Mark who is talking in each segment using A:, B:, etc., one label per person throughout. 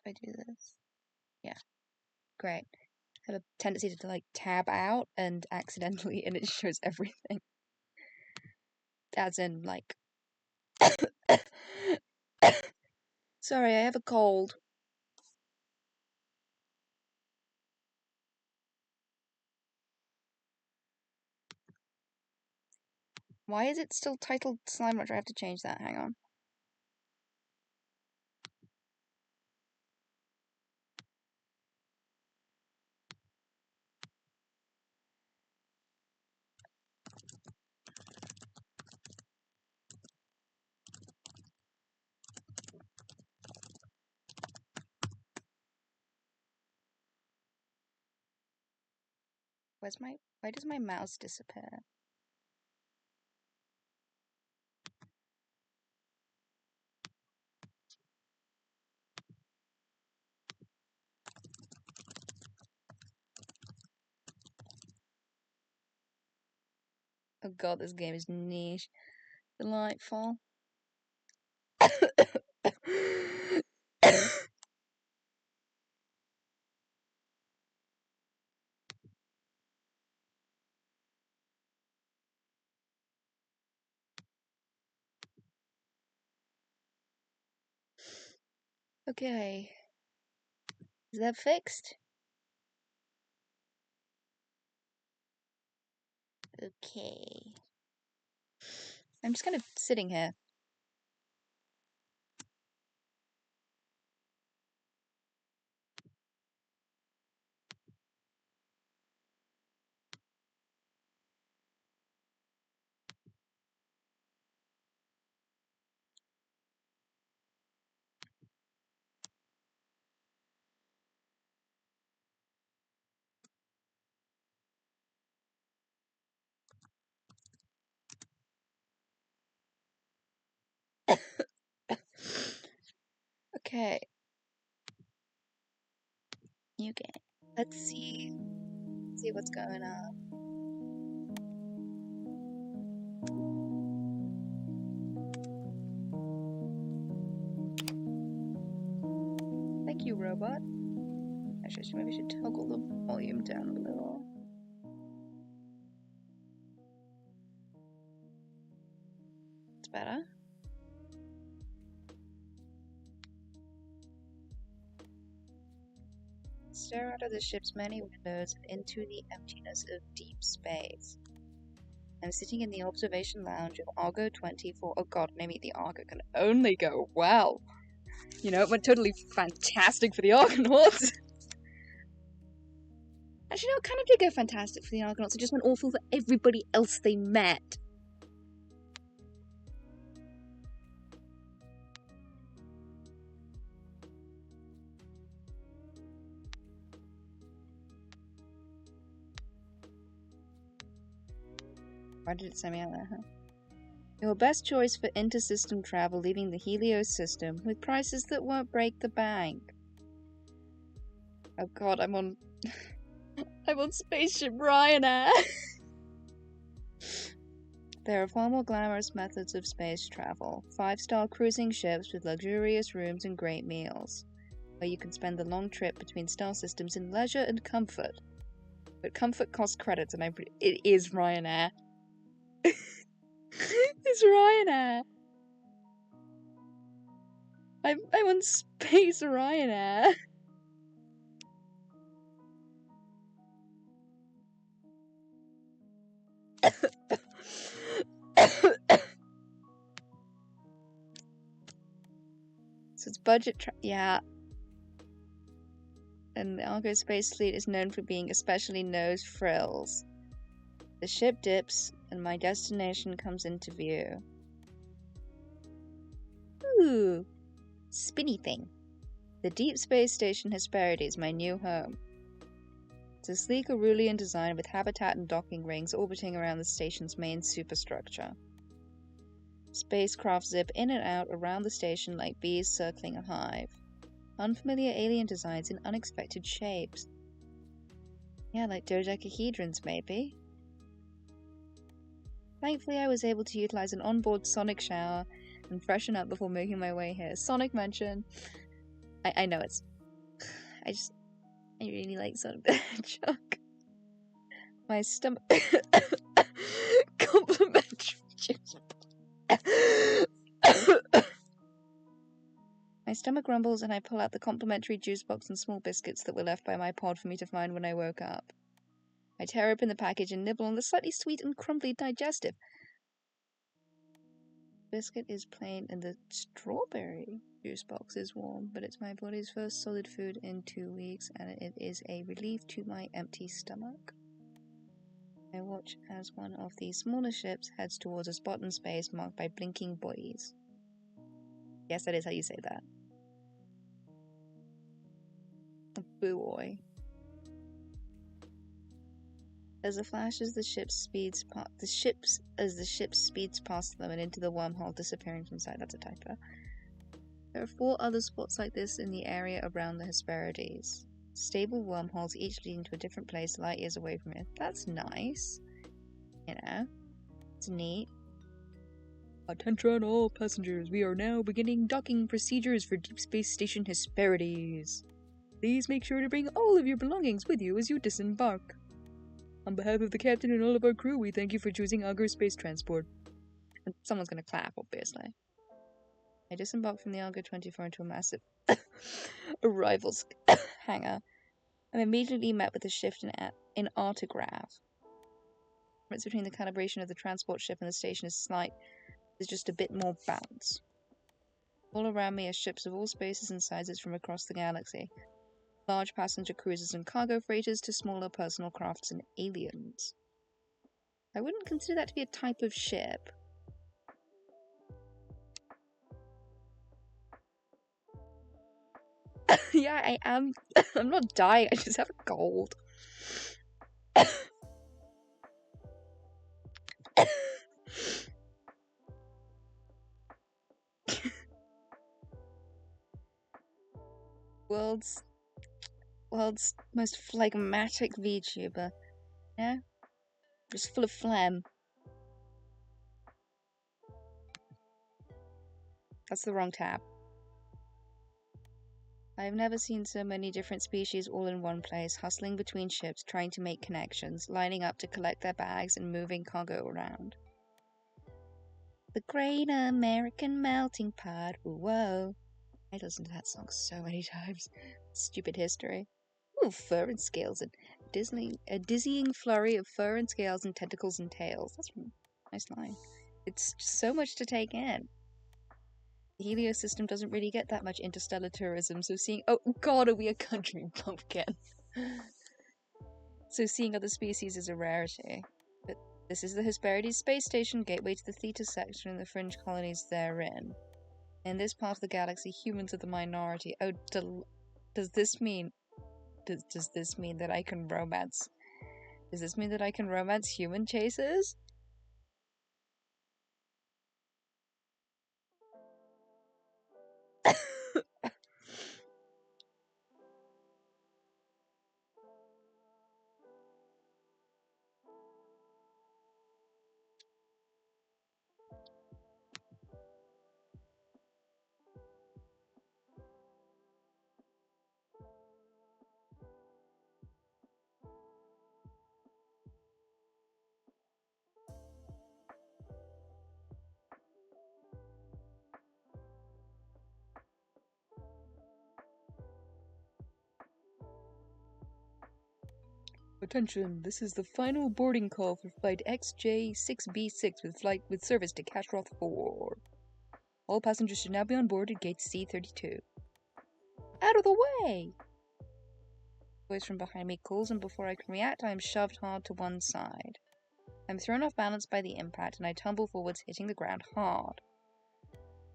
A: I do this? Yeah. Great. I have a tendency to like tab out and accidentally, and it shows everything. As in, like. Sorry, I have a cold. Why is it still titled Slime Rancher? I have to change that. Hang on. Why does my mouse disappear? Oh god, this game is niche. Delightful. Okay. Is that fixed? Okay. I'm just kind of sitting here. Okay. New game. Let's see what's going on. Thank you, robot. Actually, maybe I should toggle the volume down a little. It's better. Stare out of the ship's many windows and into the emptiness of deep space. I'm sitting in the observation lounge of Argo 24. Oh god, maybe the Argo can only go well. You know, it went totally fantastic for the Argonauts. Actually, no, it kind of did go fantastic for the Argonauts. It just went awful for everybody else they met. Why did it send me out there, huh? Your best choice for inter-system travel leaving the Helios system with prices that won't break the bank. Oh god, I'm on... I'm on Spaceship Ryanair! There are far more glamorous methods of space travel. 5-star cruising ships with luxurious rooms and great meals, where you can spend the long trip between star systems in leisure and comfort. But comfort costs credits, and it is Ryanair. It's Ryanair. I'm on Space Ryanair. So it's budget yeah. And the Argo space fleet is known for being especially nose frills. The ship dips, and my destination comes into view. Ooh, spinny thing. The Deep Space Station Hesperides, my new home. It's a sleek Aurelian design with habitat and docking rings orbiting around the station's main superstructure. Spacecraft zip in and out around the station like bees circling a hive. Unfamiliar alien designs in unexpected shapes. Yeah, like dodecahedrons, maybe. Thankfully, I was able to utilize an onboard sonic shower and freshen up before making my way here. Sonic mention. I know it's I really like Sonic the Hedgehog. My stomach complimentary juice. My stomach rumbles and I pull out the complimentary juice box and small biscuits that were left by my pod for me to find when I woke up. I tear open the package and nibble on the slightly sweet and crumbly digestive. Biscuit is plain and the strawberry juice box is warm, but it's my body's first solid food in 2 weeks and it is a relief to my empty stomach. I watch as one of the smaller ships heads towards a spot in space marked by blinking buoys. Yes, that is how you say that. A buoy. As a flash as the ship speeds past them and into the wormhole, disappearing from sight. That's a typo. There are 4 other spots like this in the area around the Hesperides. Stable wormholes, each leading to a different place light years away from it. That's nice. You know, it's neat. Attention all passengers, we are now beginning docking procedures for Deep Space Station Hesperides. Please make sure to bring all of your belongings with you as you disembark. On behalf of the captain and all of our crew, we thank you for choosing Augur Space Transport. And someone's gonna clap, obviously. I disembark from the Augur 24 into a massive arrivals hangar. I'm immediately met with a shift in artograph. The difference between the calibration of the transport ship and the station is slight. There's just a bit more bounce. All around me are ships of all spaces and sizes from across the galaxy. Large passenger cruisers and cargo freighters to smaller personal crafts and aliens. I wouldn't consider that to be a type of ship. Yeah, I am. I'm not dying, I just have a cold. World's most phlegmatic VTuber. Yeah? Just full of phlegm. That's the wrong tab. I've never seen so many different species all in one place, hustling between ships, trying to make connections, lining up to collect their bags and moving cargo around. The Great American Melting Pot, whoa. I listened to that song so many times. Stupid history. Ooh, fur and scales. A dizzying flurry of fur and scales and tentacles and tails. That's a nice line. It's just so much to take in. The Helio system doesn't really get that much interstellar tourism, so seeing— oh god, are we a country bumpkin? So seeing other species is a rarity. But this is the Hesperides space station, gateway to the Theta section and the fringe colonies therein. In this part of the galaxy, humans are the minority. Oh, does this mean that I can romance? Does this mean that I can romance human chasers? Attention, this is the final boarding call for flight XJ6B6 with service to Kashroth 4. All passengers should now be on board at gate C32. Out of the way! A voice from behind me calls, and before I can react, I am shoved hard to one side. I'm thrown off balance by the impact, and I tumble forwards, hitting the ground hard.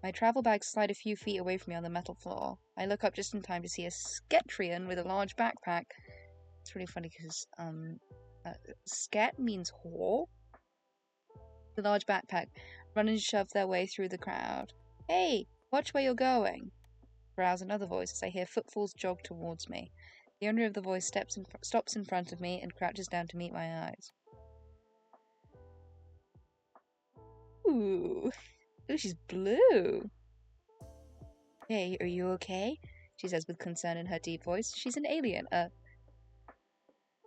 A: My travel bags slide a few feet away from me on the metal floor. I look up just in time to see a Sketrian with a large backpack. It's really funny because, sket means whore. The large backpack run and shove their way through the crowd. Hey, watch where you're going. Growls another voice as I hear footfalls jog towards me. The owner of the voice stops in front of me and crouches down to meet my eyes. Ooh, she's blue. Hey, are you okay? she says with concern in her deep voice. She's an alien, a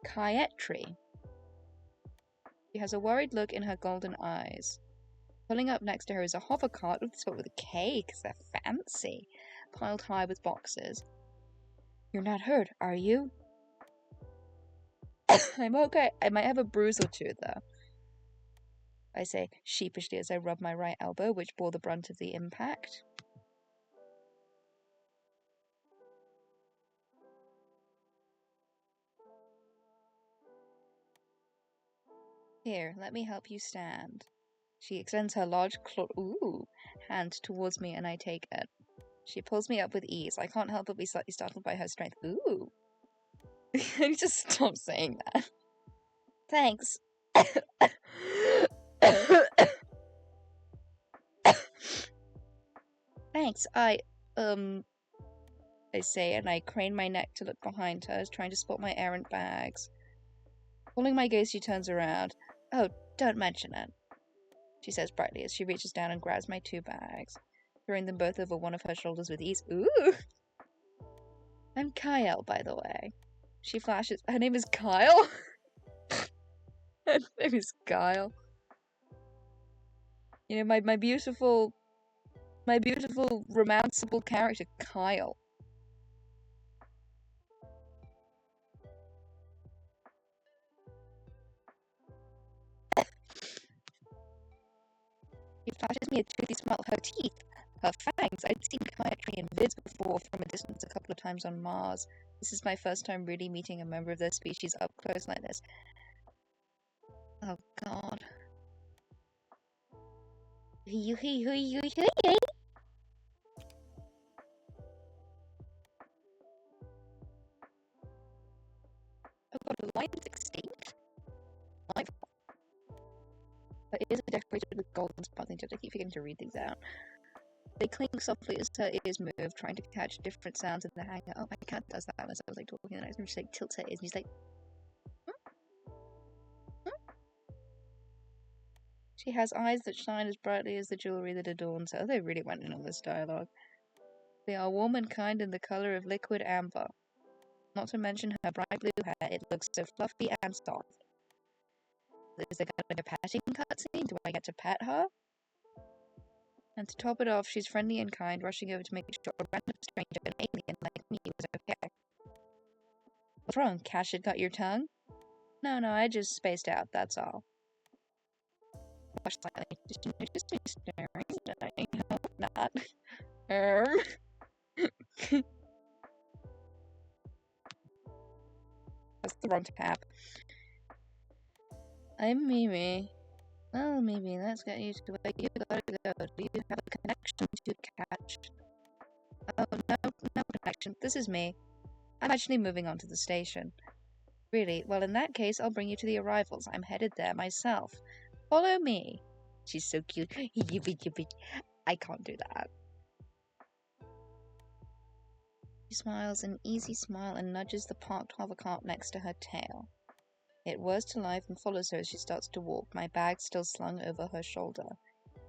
A: Kayetri. She has a worried look in her golden eyes. Pulling up next to her is a hover cart spelled with a K because they're fancy, piled high with boxes. You're not hurt, are you? I'm okay. I might have a bruise or two, though, I say sheepishly as I rub my right elbow, which bore the brunt of the impact. Here, let me help you stand. She extends her large hand towards me and I take it. She pulls me up with ease. I can't help but be slightly startled by her strength. Ooh. I need to stop saying that. Thanks. Thanks, I say, and I crane my neck to look behind her, trying to spot my errant bags. Following my gaze, she turns around. Oh, don't mention it, she says brightly as she reaches down and grabs my 2 bags, throwing them both over one of her shoulders with ease. Ooh! I'm Kyle, by the way. She flashes. Her name is Kyle? Her name is Kyle. You know, my beautiful romanceable character, Kyle. She flashes me a toothy smile of her teeth. Her fangs. I'd seen Kayatri in vids before from a distance a couple of times on Mars. This is my first time really meeting a member of their species up close like this. Oh god. I've got a lion's extinct. Life. Her ears are decorated with golden sparkling tips. I keep forgetting to read things out. They clink softly as her ears move, trying to catch different sounds in the hangar. Oh, my cat does that as I was like talking, and I just like tilts her ears, and he's like, She has eyes that shine as brightly as the jewelry that adorns her. They really went in on this dialogue. They are warm and kind in the color of liquid amber. Not to mention her bright blue hair, it looks so fluffy and soft. Is there gonna be a patting cutscene? Do I get to pet her? And to top it off, she's friendly and kind, rushing over to make sure a random stranger, an alien like me, was okay. What's wrong? Cash had cut your tongue? No, I just spaced out, that's all. Blush slightly. Did you notice me staring? I hope not. That's the wrong tab. I'm Mimi. Well, Mimi, let's get you to where you gotta go. Do you have a connection to catch? Oh, no connection. This is me. I'm actually moving on to the station. Really? Well, in that case, I'll bring you to the arrivals. I'm headed there myself. Follow me. She's so cute. Yippee. I can't do that. She smiles an easy smile and nudges the parked hover cart next to her tail. It whirs to life and follows her as she starts to walk, my bag still slung over her shoulder.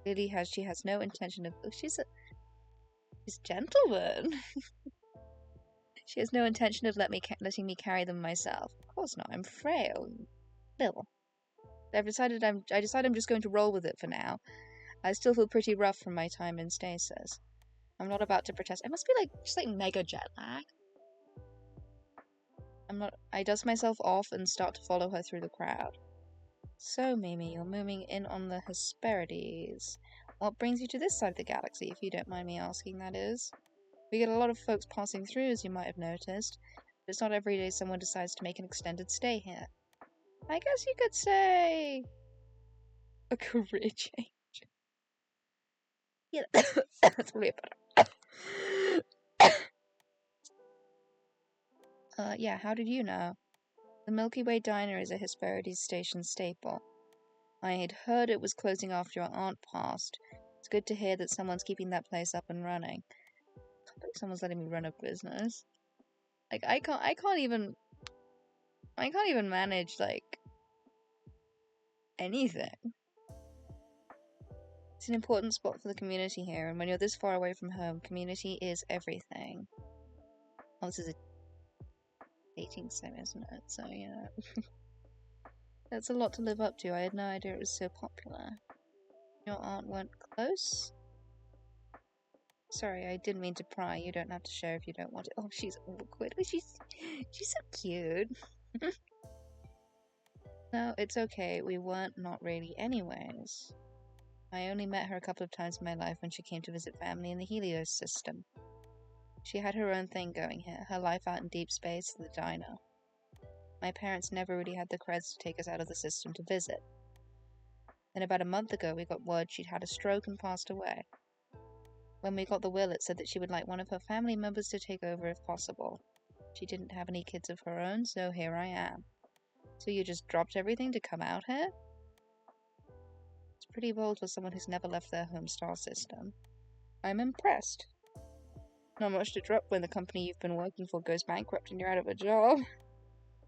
A: Clearly, she has no intention of. Oh, she's gentleman. She has no intention of letting me carry them myself. Of course not. I'm frail, little. I decided I'm just going to roll with it for now. I still feel pretty rough from my time in stasis. I'm not about to protest. I must be just mega jet lag. I dust myself off and start to follow her through the crowd. So, Mimi, you're moving in on the Hesperides. What brings you to this side of the galaxy, if you don't mind me asking, that is? We get a lot of folks passing through, as you might have noticed, but it's not every day someone decides to make an extended stay here. I guess you could say a career change. Yeah, that's really better. Yeah, how did you know? The Milky Way Diner is a Hesperides station staple. I had heard it was closing after your aunt passed. It's good to hear that someone's keeping that place up and running. I can't believe someone's letting me run a business. I can't even manage anything. It's an important spot for the community here, and when you're this far away from home, community is everything. Oh, this is a dating sim, isn't it? So, yeah. That's a lot to live up to. I had no idea it was so popular. Your aunt weren't close? Sorry, I didn't mean to pry. You don't have to share if you don't want it. Oh, she's awkward. She's so cute. No, it's okay. We weren't not really anyways. I only met her a couple of times in my life when she came to visit family in the Helios system. She had her own thing going here, her life out in deep space, the diner. My parents never really had the creds to take us out of the system to visit. Then about a month ago, we got word she'd had a stroke and passed away. When we got the will, it said that she would like one of her family members to take over if possible. She didn't have any kids of her own, so here I am. So you just dropped everything to come out here? It's pretty bold for someone who's never left their home star system. I'm impressed. Not much to drop when the company you've been working for goes bankrupt and you're out of a job.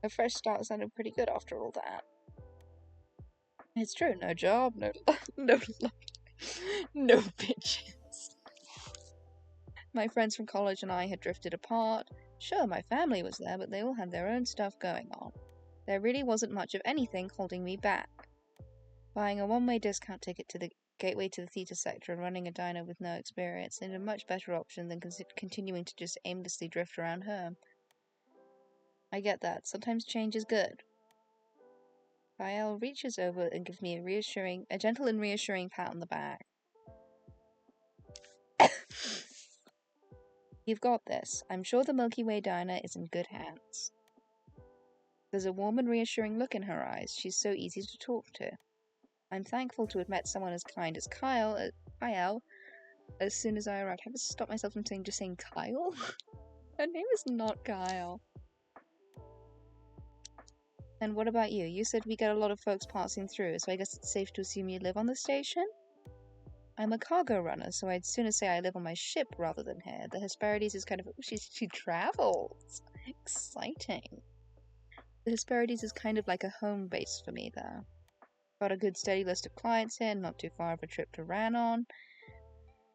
A: A fresh start sounded pretty good after all that. It's true, no job, no no bitches. My friends from college and I had drifted apart. Sure, my family was there, but they all had their own stuff going on. There really wasn't much of anything holding me back. Buying a one-way discount ticket to the gateway to the theatre sector and running a diner with no experience seemed a much better option than continuing to just aimlessly drift around home. I get that. Sometimes change is good. Kyle reaches over and gives me a gentle and reassuring pat on the back. You've got this. I'm sure the Milky Way diner is in good hands. There's a warm and reassuring look in her eyes. She's so easy to talk to. I'm thankful to have met someone as kind as Kyle, as soon as I arrived. I have to stop myself from just saying Kyle. Her name is not Kyle. And what about you? You said we get a lot of folks passing through, so I guess it's safe to assume you live on the station? I'm a cargo runner, so I'd sooner say I live on my ship rather than here. The Hesperides is kind of... She travels! Exciting. The Hesperides is kind of like a home base for me, though. Got a good steady list of clients here, not too far of a trip to Ranon.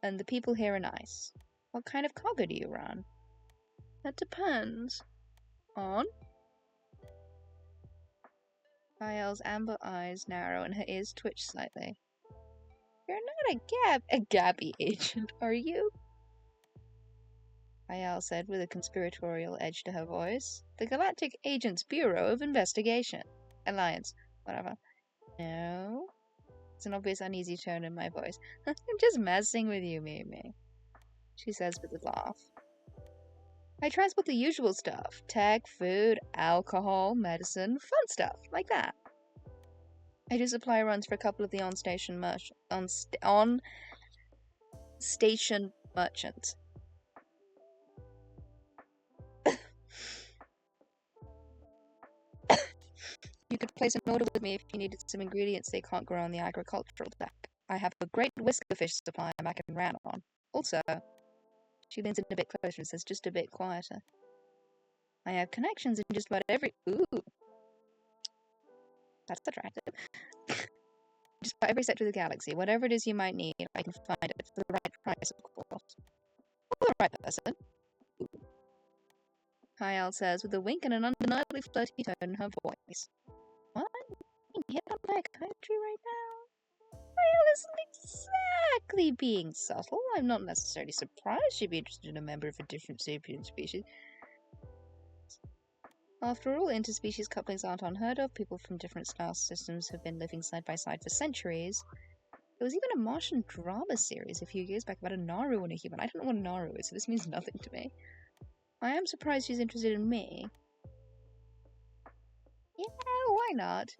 A: And the people here are nice. What kind of cargo do you run? That depends. On? Kyle's amber eyes narrow and her ears twitch slightly. You're not a Gabby agent, are you? Kyle said with a conspiratorial edge to her voice. The Galactic Agents Bureau of Investigation. Alliance. Whatever. No? It's an obvious uneasy tone in my voice. I'm just messing with you, Mimi. She says with a laugh. I transport the usual stuff. Tech, food, alcohol, medicine, fun stuff, like that. I do supply runs for a couple of the on-station merchants. You could place an order with me if you needed some ingredients they can't grow on the agricultural deck. I have a great whisker fish supply back in Ranon. Also, she leans in a bit closer and says just a bit quieter. I have connections in just about every... Ooh. That's attractive. Just about every sector of the galaxy. Whatever it is you might need, I can find it for the right price, of course. For the right person. Kyle says with a wink and an undeniably flirty tone in her voice. What? You hit on psychiatry right now? Kyle isn't exactly being subtle. I'm not necessarily surprised she'd be interested in a member of a different sapient species. After all, interspecies couplings aren't unheard of. People from different star systems have been living side by side for centuries. There was even a Martian drama series a few years back about a Naru and a human. I don't know what a Naru is, so this means nothing to me. I am surprised she's interested in me. Yeah, why not?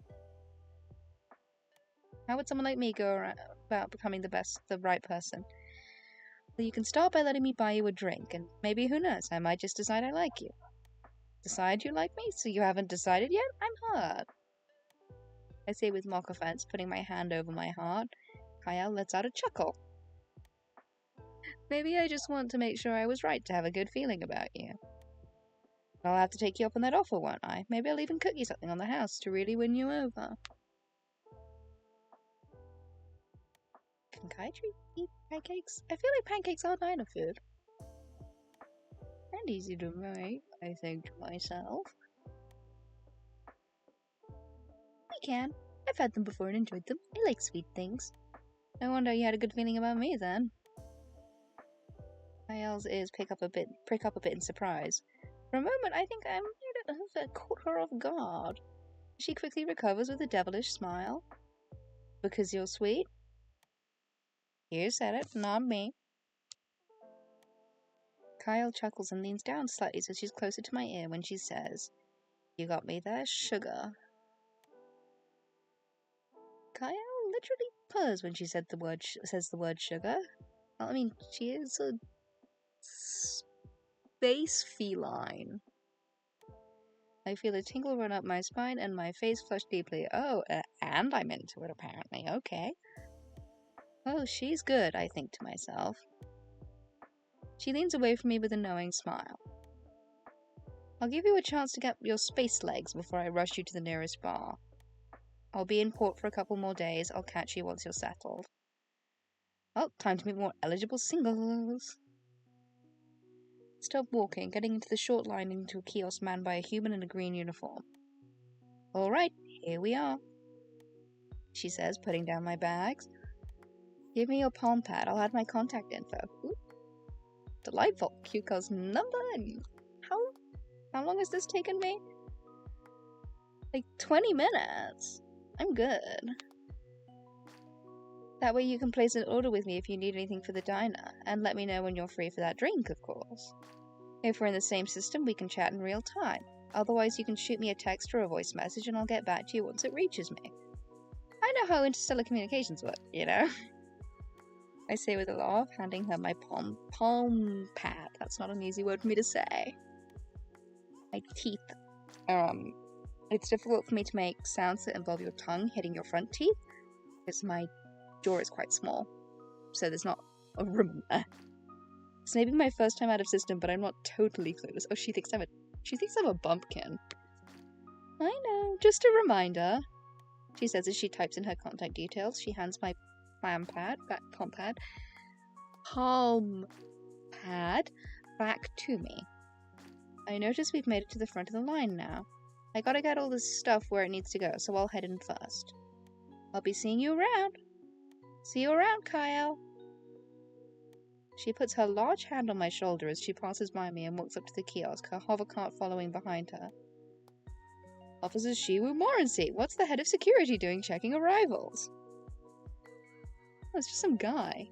A: How would someone like me go about becoming the right person? Well, you can start by letting me buy you a drink, and maybe, who knows, I might just decide I like you. Decide you like me? So you haven't decided yet? I'm hurt. I say with mock offense, putting my hand over my heart. Kyle lets out a chuckle. Maybe I just want to make sure I was right to have a good feeling about you. I'll have to take you up on that offer, won't I? Maybe I'll even cook you something on the house to really win you over. Can Kaitri eat pancakes? I feel like pancakes are diner food. And easy to make, I think to myself. I can. I've had them before and enjoyed them. I like sweet things. No wonder you had a good feeling about me then. Kyle's ears prick up a bit in surprise. For a moment, I think I might have caught her off guard. She quickly recovers with a devilish smile. Because you're sweet? You said it, not me. Kyle chuckles and leans down slightly so she's closer to my ear when she says, "You got me there, sugar." Kyle literally purrs when she says the word sugar. Well, I mean, she is a space feline. I feel a tingle run up my spine and my face flush deeply. Oh, and I'm into it apparently. Okay. Oh, she's good, I think to myself. She leans away from me with a knowing smile. I'll give you a chance to get your space legs before I rush you to the nearest bar. I'll be in port for a couple more days. I'll catch you once you're settled. Well, time to meet more eligible singles. Stop walking, getting into the short line into a kiosk manned by a human in a green uniform. All right, here we are, she says, putting down my bags. Give me your palm pad. I'll add my contact info. Ooh. Delightful. Cuco's number. How long has this taken me? Like 20 minutes. I'm good. That way you can place an order with me if you need anything for the diner, and let me know when you're free for that drink, of course. If we're in the same system, we can chat in real time. Otherwise, you can shoot me a text or a voice message and I'll get back to you once it reaches me. I know how interstellar communications work, you know? I say with a laugh, handing her my palm pad. That's not an easy word for me to say. My teeth. It's difficult for me to make sounds that involve your tongue hitting your front teeth, because my jaw is quite small, so there's not a room there. It's maybe my first time out of system, but I'm not totally clueless. Oh, she thinks I'm a bumpkin. I know, just a reminder, she says as she types in her contact details. She hands my palm pad back to me. I notice we've made it to the front of the line now. I gotta get all this stuff where it needs to go, so I'll head in first. I'll be seeing you around. See you around, Kyle. She puts her large hand on my shoulder as she passes by me and walks up to the kiosk, her hover cart following behind her. Officer Shiwu Morency, what's the head of security doing checking arrivals? Oh, it's just some guy.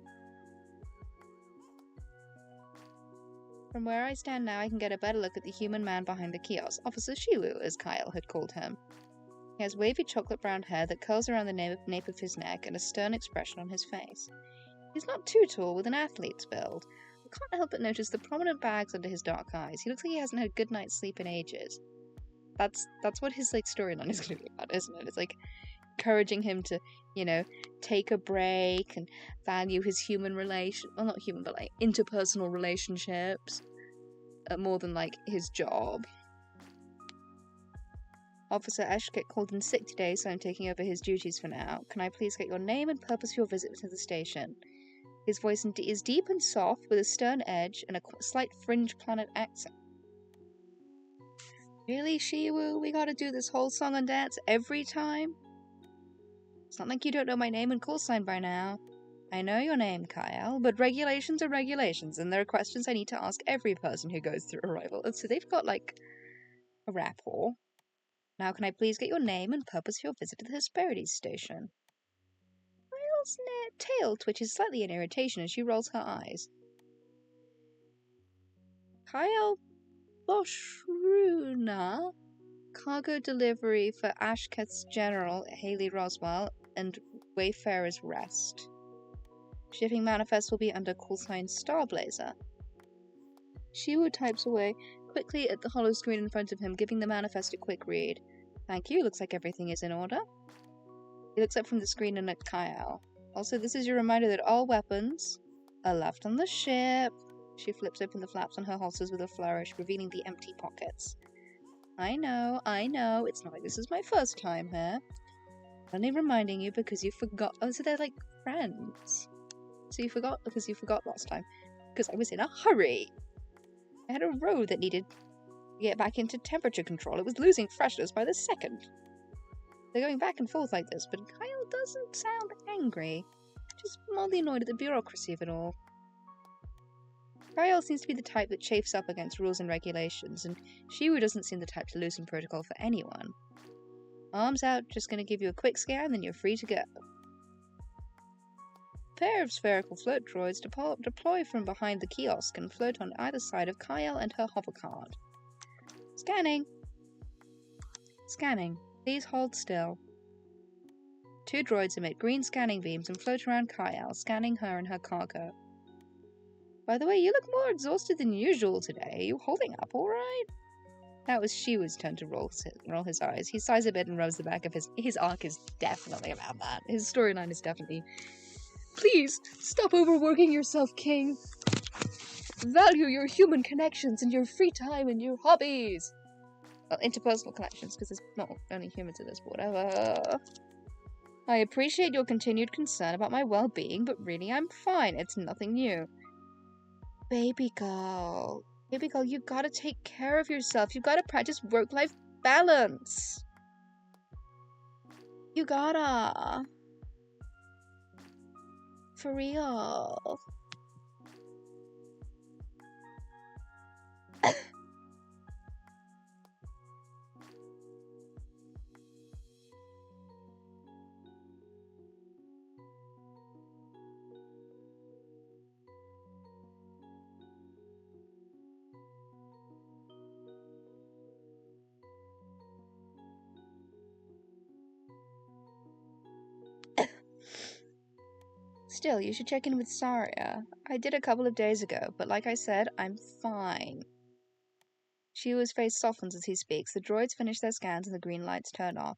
A: From where I stand now, I can get a better look at the human man behind the kiosk, Officer Shiwu, as Kyle had called him. He has wavy chocolate brown hair that curls around the nape of his neck and a stern expression on his face. He's not too tall, with an athlete's build. I can't help but notice the prominent bags under his dark eyes. He looks like he hasn't had a good night's sleep in ages. That's what his storyline is going to be about, isn't it? It's encouraging him to, take a break and value his interpersonal relationships more than his job. Officer Eshkit called in sick today, so I'm taking over his duties for now. Can I please get your name and purpose for your visit to the station? His voice is deep and soft, with a stern edge and a slight fringe planet accent. Really, Shiwu? We gotta do this whole song and dance every time? It's not like you don't know my name and call sign by now. I know your name, Kyle, but regulations are regulations, and there are questions I need to ask every person who goes through arrival. And so they've got, a rapport. Now can I please get your name and purpose for your visit to the Hesperides station? Kyle's tail twitches slightly in irritation as she rolls her eyes. Kyle Boshruna, cargo delivery for Ashketh's General, Haley Roswell, and Wayfarer's Rest. Shipping manifest will be under call sign Starblazer. Shiwu types away quickly at the hollow screen in front of him, giving the manifest a quick read. Thank you, looks like everything is in order. He looks up from the screen and at Kyle. Also, this is your reminder that all weapons are left on the ship. She flips open the flaps on her holsters with a flourish, revealing the empty pockets. I know, it's not like this is my first time here. Only reminding you because you forgot. Oh, so they're friends. So you forgot because you forgot last time. Because I was in a hurry. I had a road that needed to get back into temperature control. It was losing freshness by the second. They're going back and forth like this, but Kyle doesn't sound angry. Just mildly annoyed at the bureaucracy of it all. Kyle seems to be the type that chafes up against rules and regulations, and Shiwu doesn't seem the type to loosen protocol for anyone. Arms out, just gonna give you a quick scan, then you're free to go. A pair of spherical float droids deploy from behind the kiosk and float on either side of Kyle and her hovercard. Scanning. Scanning. Please hold still. 2 droids emit green scanning beams and float around Kyle, scanning her and her cargo. By the way, you look more exhausted than usual today. Are you holding up all right? That was Shiwu's turn to roll his eyes. He sighs a bit and rubs the back of his arc is definitely about that. His storyline is definitely... Please, stop overworking yourself, King. Value your human connections and your free time and your hobbies. Well, interpersonal connections, because there's not only humans in this, but whatever. I appreciate your continued concern about my well-being, but really I'm fine. It's nothing new. Baby girl, you gotta take care of yourself. You gotta practice work-life balance. You gotta. For real. Still, you should check in with Saria. I did a couple of days ago, but like I said, I'm fine. Shiwa's face softens as he speaks. The droids finish their scans and the green lights turn off.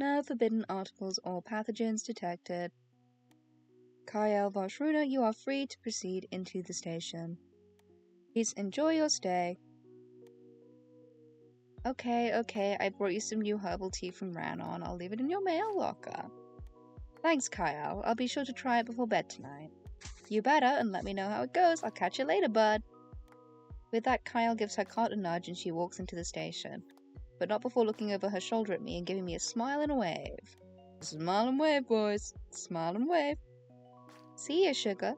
A: No forbidden articles or pathogens detected. Kyle Varshruna, you are free to proceed into the station. Please enjoy your stay. Okay, I brought you some new herbal tea from Ranon. I'll leave it in your mail locker. Thanks, Kyle. I'll be sure to try it before bed tonight. You better, and let me know how it goes. I'll catch you later, bud. With that, Kyle gives her cart a nudge and she walks into the station. But not before looking over her shoulder at me and giving me a smile and a wave. Smile and wave, boys. Smile and wave. See ya, sugar.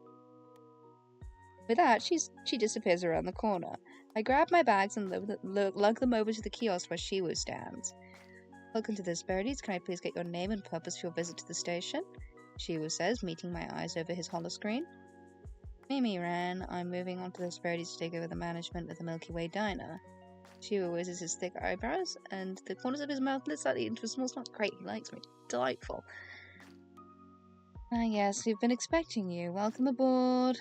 A: With that, she disappears around the corner. I grab my bags and lug them over to the kiosk where Shiwu stands. Welcome to the Hesperides. Can I please get your name and purpose for your visit to the station? Shiwu says, meeting my eyes over his holoscreen. Mimi Ran, I'm moving on to the Hesperides to take over the management of the Milky Way diner. Shiwu raises his thick eyebrows, and the corners of his mouth lit slightly into a small smile. Great, he likes me. Delightful. Ah yes, we've been expecting you. Welcome aboard.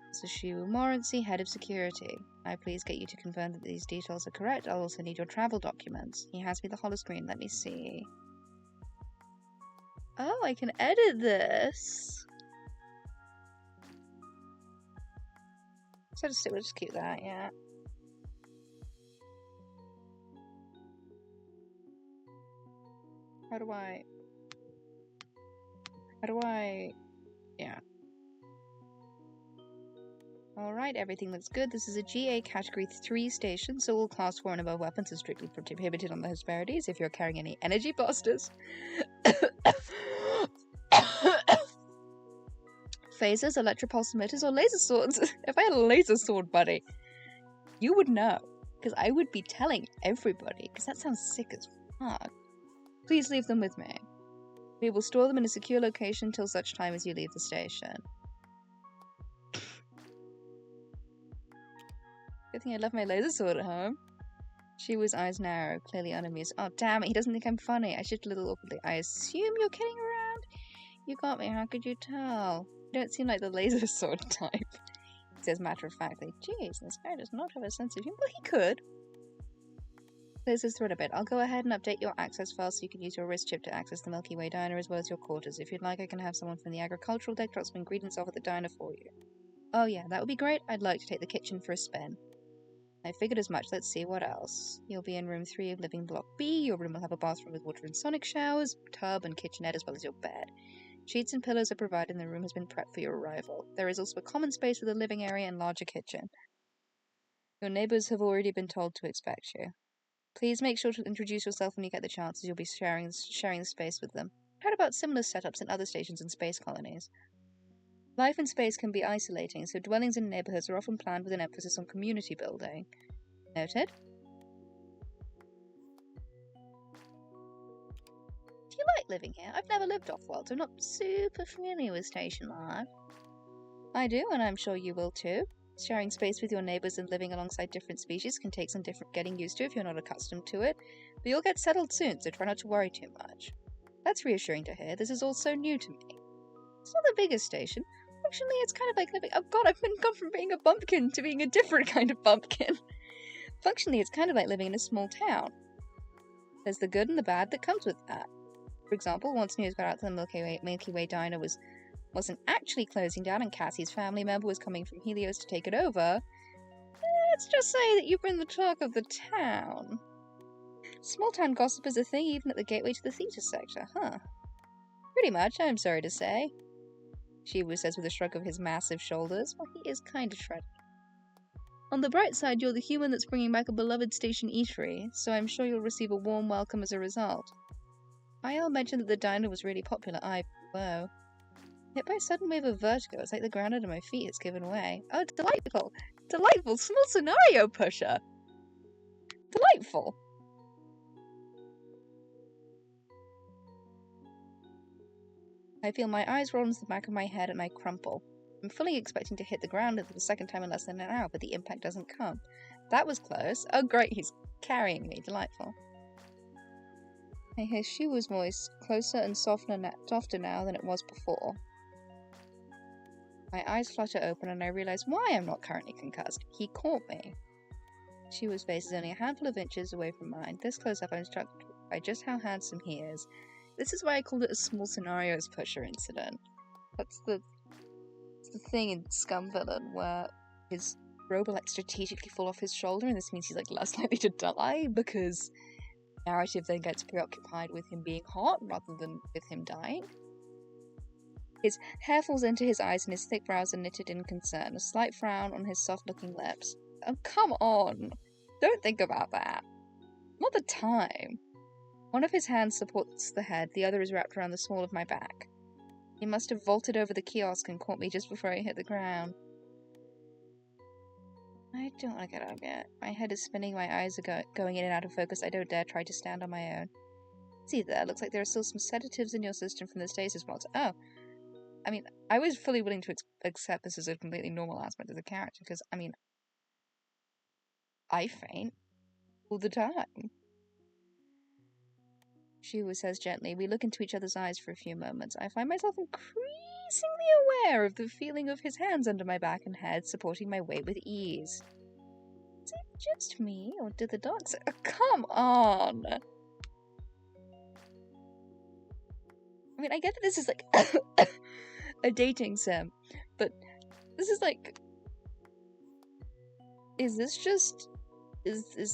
A: This is Shiwu Morency, Head of Security. I please get you to confirm that these details are correct. I'll also need your travel documents. He hands me the holoscreen. Let me see. Oh, I can edit this. So we'll just keep that, yeah. How do I... Yeah. Alright, everything looks good. This is a GA Category 3 station, so all Class 4 and above weapons are strictly prohibited on the Hesperides if you're carrying any energy busters. Phasers, electropulse emitters, or laser swords. If I had a laser sword, buddy, you would know. Because I would be telling everybody, because that sounds sick as fuck. Please leave them with me. We will store them in a secure location until such time as you leave the station. Good thing I left my laser sword at home. Shiwu's eyes narrow, clearly unamused. Oh, damn it, he doesn't think I'm funny. I shift a little awkwardly. I assume you're kidding around? You got me, how could you tell? You don't seem like the laser sword type. He says matter-of-factly. Jeez, this guy does not have a sense of humor. Well, he could. Clears his throat a bit. I'll go ahead and update your access file so you can use your wrist chip to access the Milky Way diner as well as your quarters. If you'd like, I can have someone from the agricultural deck drop some ingredients off at the diner for you. Oh yeah, that would be great. I'd like to take the kitchen for a spin. I figured as much. Let's see what else. You'll be in room 3 of living block B. Your room will have a bathroom with water and sonic showers, tub and kitchenette as well as your bed. Sheets and pillows are provided and the room has been prepped for your arrival. There is also a common space with a living area and larger kitchen. Your neighbors have already been told to expect you. Please make sure to introduce yourself when you get the chance, as you'll be sharing the space with them. Heard about similar setups in other stations and space colonies. Life in space can be isolating, so dwellings in neighborhoods are often planned with an emphasis on community building. Noted. Do you like living here? I've never lived off-world, so I'm not super familiar with station life. I do, and I'm sure you will too. Sharing space with your neighbors and living alongside different species can take some different getting used to if you're not accustomed to it, but you'll get settled soon, so try not to worry too much. That's reassuring to hear. This is all so new to me. It's not the biggest station. Functionally, it's kind of like living— oh god, I've gone from being a bumpkin to being a different kind of bumpkin. Functionally, it's kind of like living in a small town. There's the good and the bad that comes with that. For example, once news got out that the Milky Way diner wasn't actually closing down and Cassie's family member was coming from Helios to take it over, let's just say that you've been the talk of the town. Small-town gossip is a thing even at the gateway to the theatre sector, huh? Pretty much, I'm sorry to say. Shiwu says with a shrug of his massive shoulders. Well, he is kind of shredded. On the bright side, you're the human that's bringing back a beloved station eatery, so I'm sure you'll receive a warm welcome as a result. I'll mention that the diner was really popular. Whoa. Hit by a sudden wave of vertigo, it's like the ground under my feet has given way. Oh, delightful! Delightful! Small scenario pusher! Delightful! I feel my eyes roll into the back of my head and I crumple. I'm fully expecting to hit the ground for the second time in less than an hour, but the impact doesn't come. That was close. Oh great, he's carrying me. Delightful. I hear Shiwu's voice, closer and softer now than it was before. My eyes flutter open and I realize why I'm not currently concussed. He caught me. Shiwu's face is only a handful of inches away from mine. This close up, I'm struck by just how handsome he is. This is why I called it a small scenarios pusher incident. That's the thing in Scum Villain where his robe will strategically fall off his shoulder, and this means he's less likely to die because narrative then gets preoccupied with him being hot rather than with him dying. His hair falls into his eyes and his thick brows are knitted in concern, a slight frown on his soft-looking lips. Oh, come on! Don't think about that. Not the time. One of his hands supports the head, the other is wrapped around the small of my back. He must have vaulted over the kiosk and caught me just before I hit the ground. I don't want to get up yet. My head is spinning, my eyes are going in and out of focus. I don't dare try to stand on my own. See there, looks like there are still some sedatives in your system from the stasis mods. Oh. I mean, I was fully willing to accept this as a completely normal aspect of the character, because, I mean, I faint all the time. Shiwu says gently. We look into each other's eyes for a few moments. I find myself increasingly aware of the feeling of his hands under my back and head, supporting my weight with ease. Is it just me, or did the dogs— oh, come on! I mean, I get that this is a dating sim, but this is is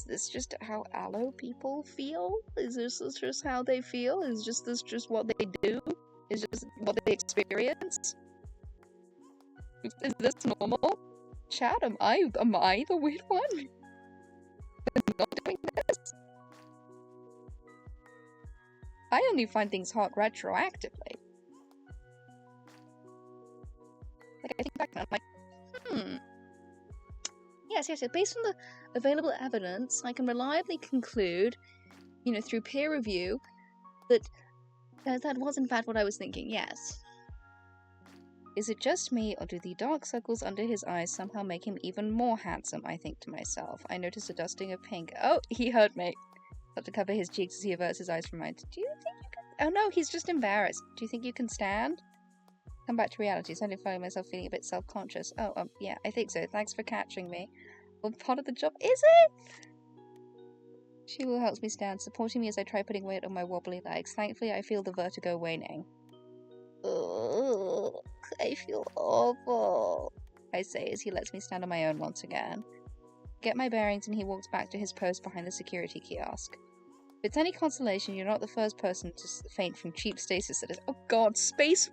A: this just how allo people feel? Is this just how they feel? Is this just what they do? Is this what they experience? Is this normal? Chat, am I the weird one? Not doing this? I only find things hot retroactively. I think back and I'm like, Yes, based on the available evidence, I can reliably conclude, through peer review, that that was in fact what I was thinking, yes. Is it just me, or do the dark circles under his eyes somehow make him even more handsome, I think to myself. I notice a dusting of pink. Oh, he heard me. Got to cover his cheeks as he averts his eyes from mine. Do you think you can— oh no, he's just embarrassed. Do you think you can stand? Come back to reality. Suddenly finding myself feeling a bit self-conscious. Oh, yeah, I think so. Thanks for catching me. Well, part of the job— is it? Shiwu helps me stand, supporting me as I try putting weight on my wobbly legs. Thankfully, I feel the vertigo waning. Ugh, I feel awful, I say as he lets me stand on my own once again. Get my bearings and he walks back to his post behind the security kiosk. If it's any consolation, you're not the first person to faint from cheap stasis that is— oh god, Space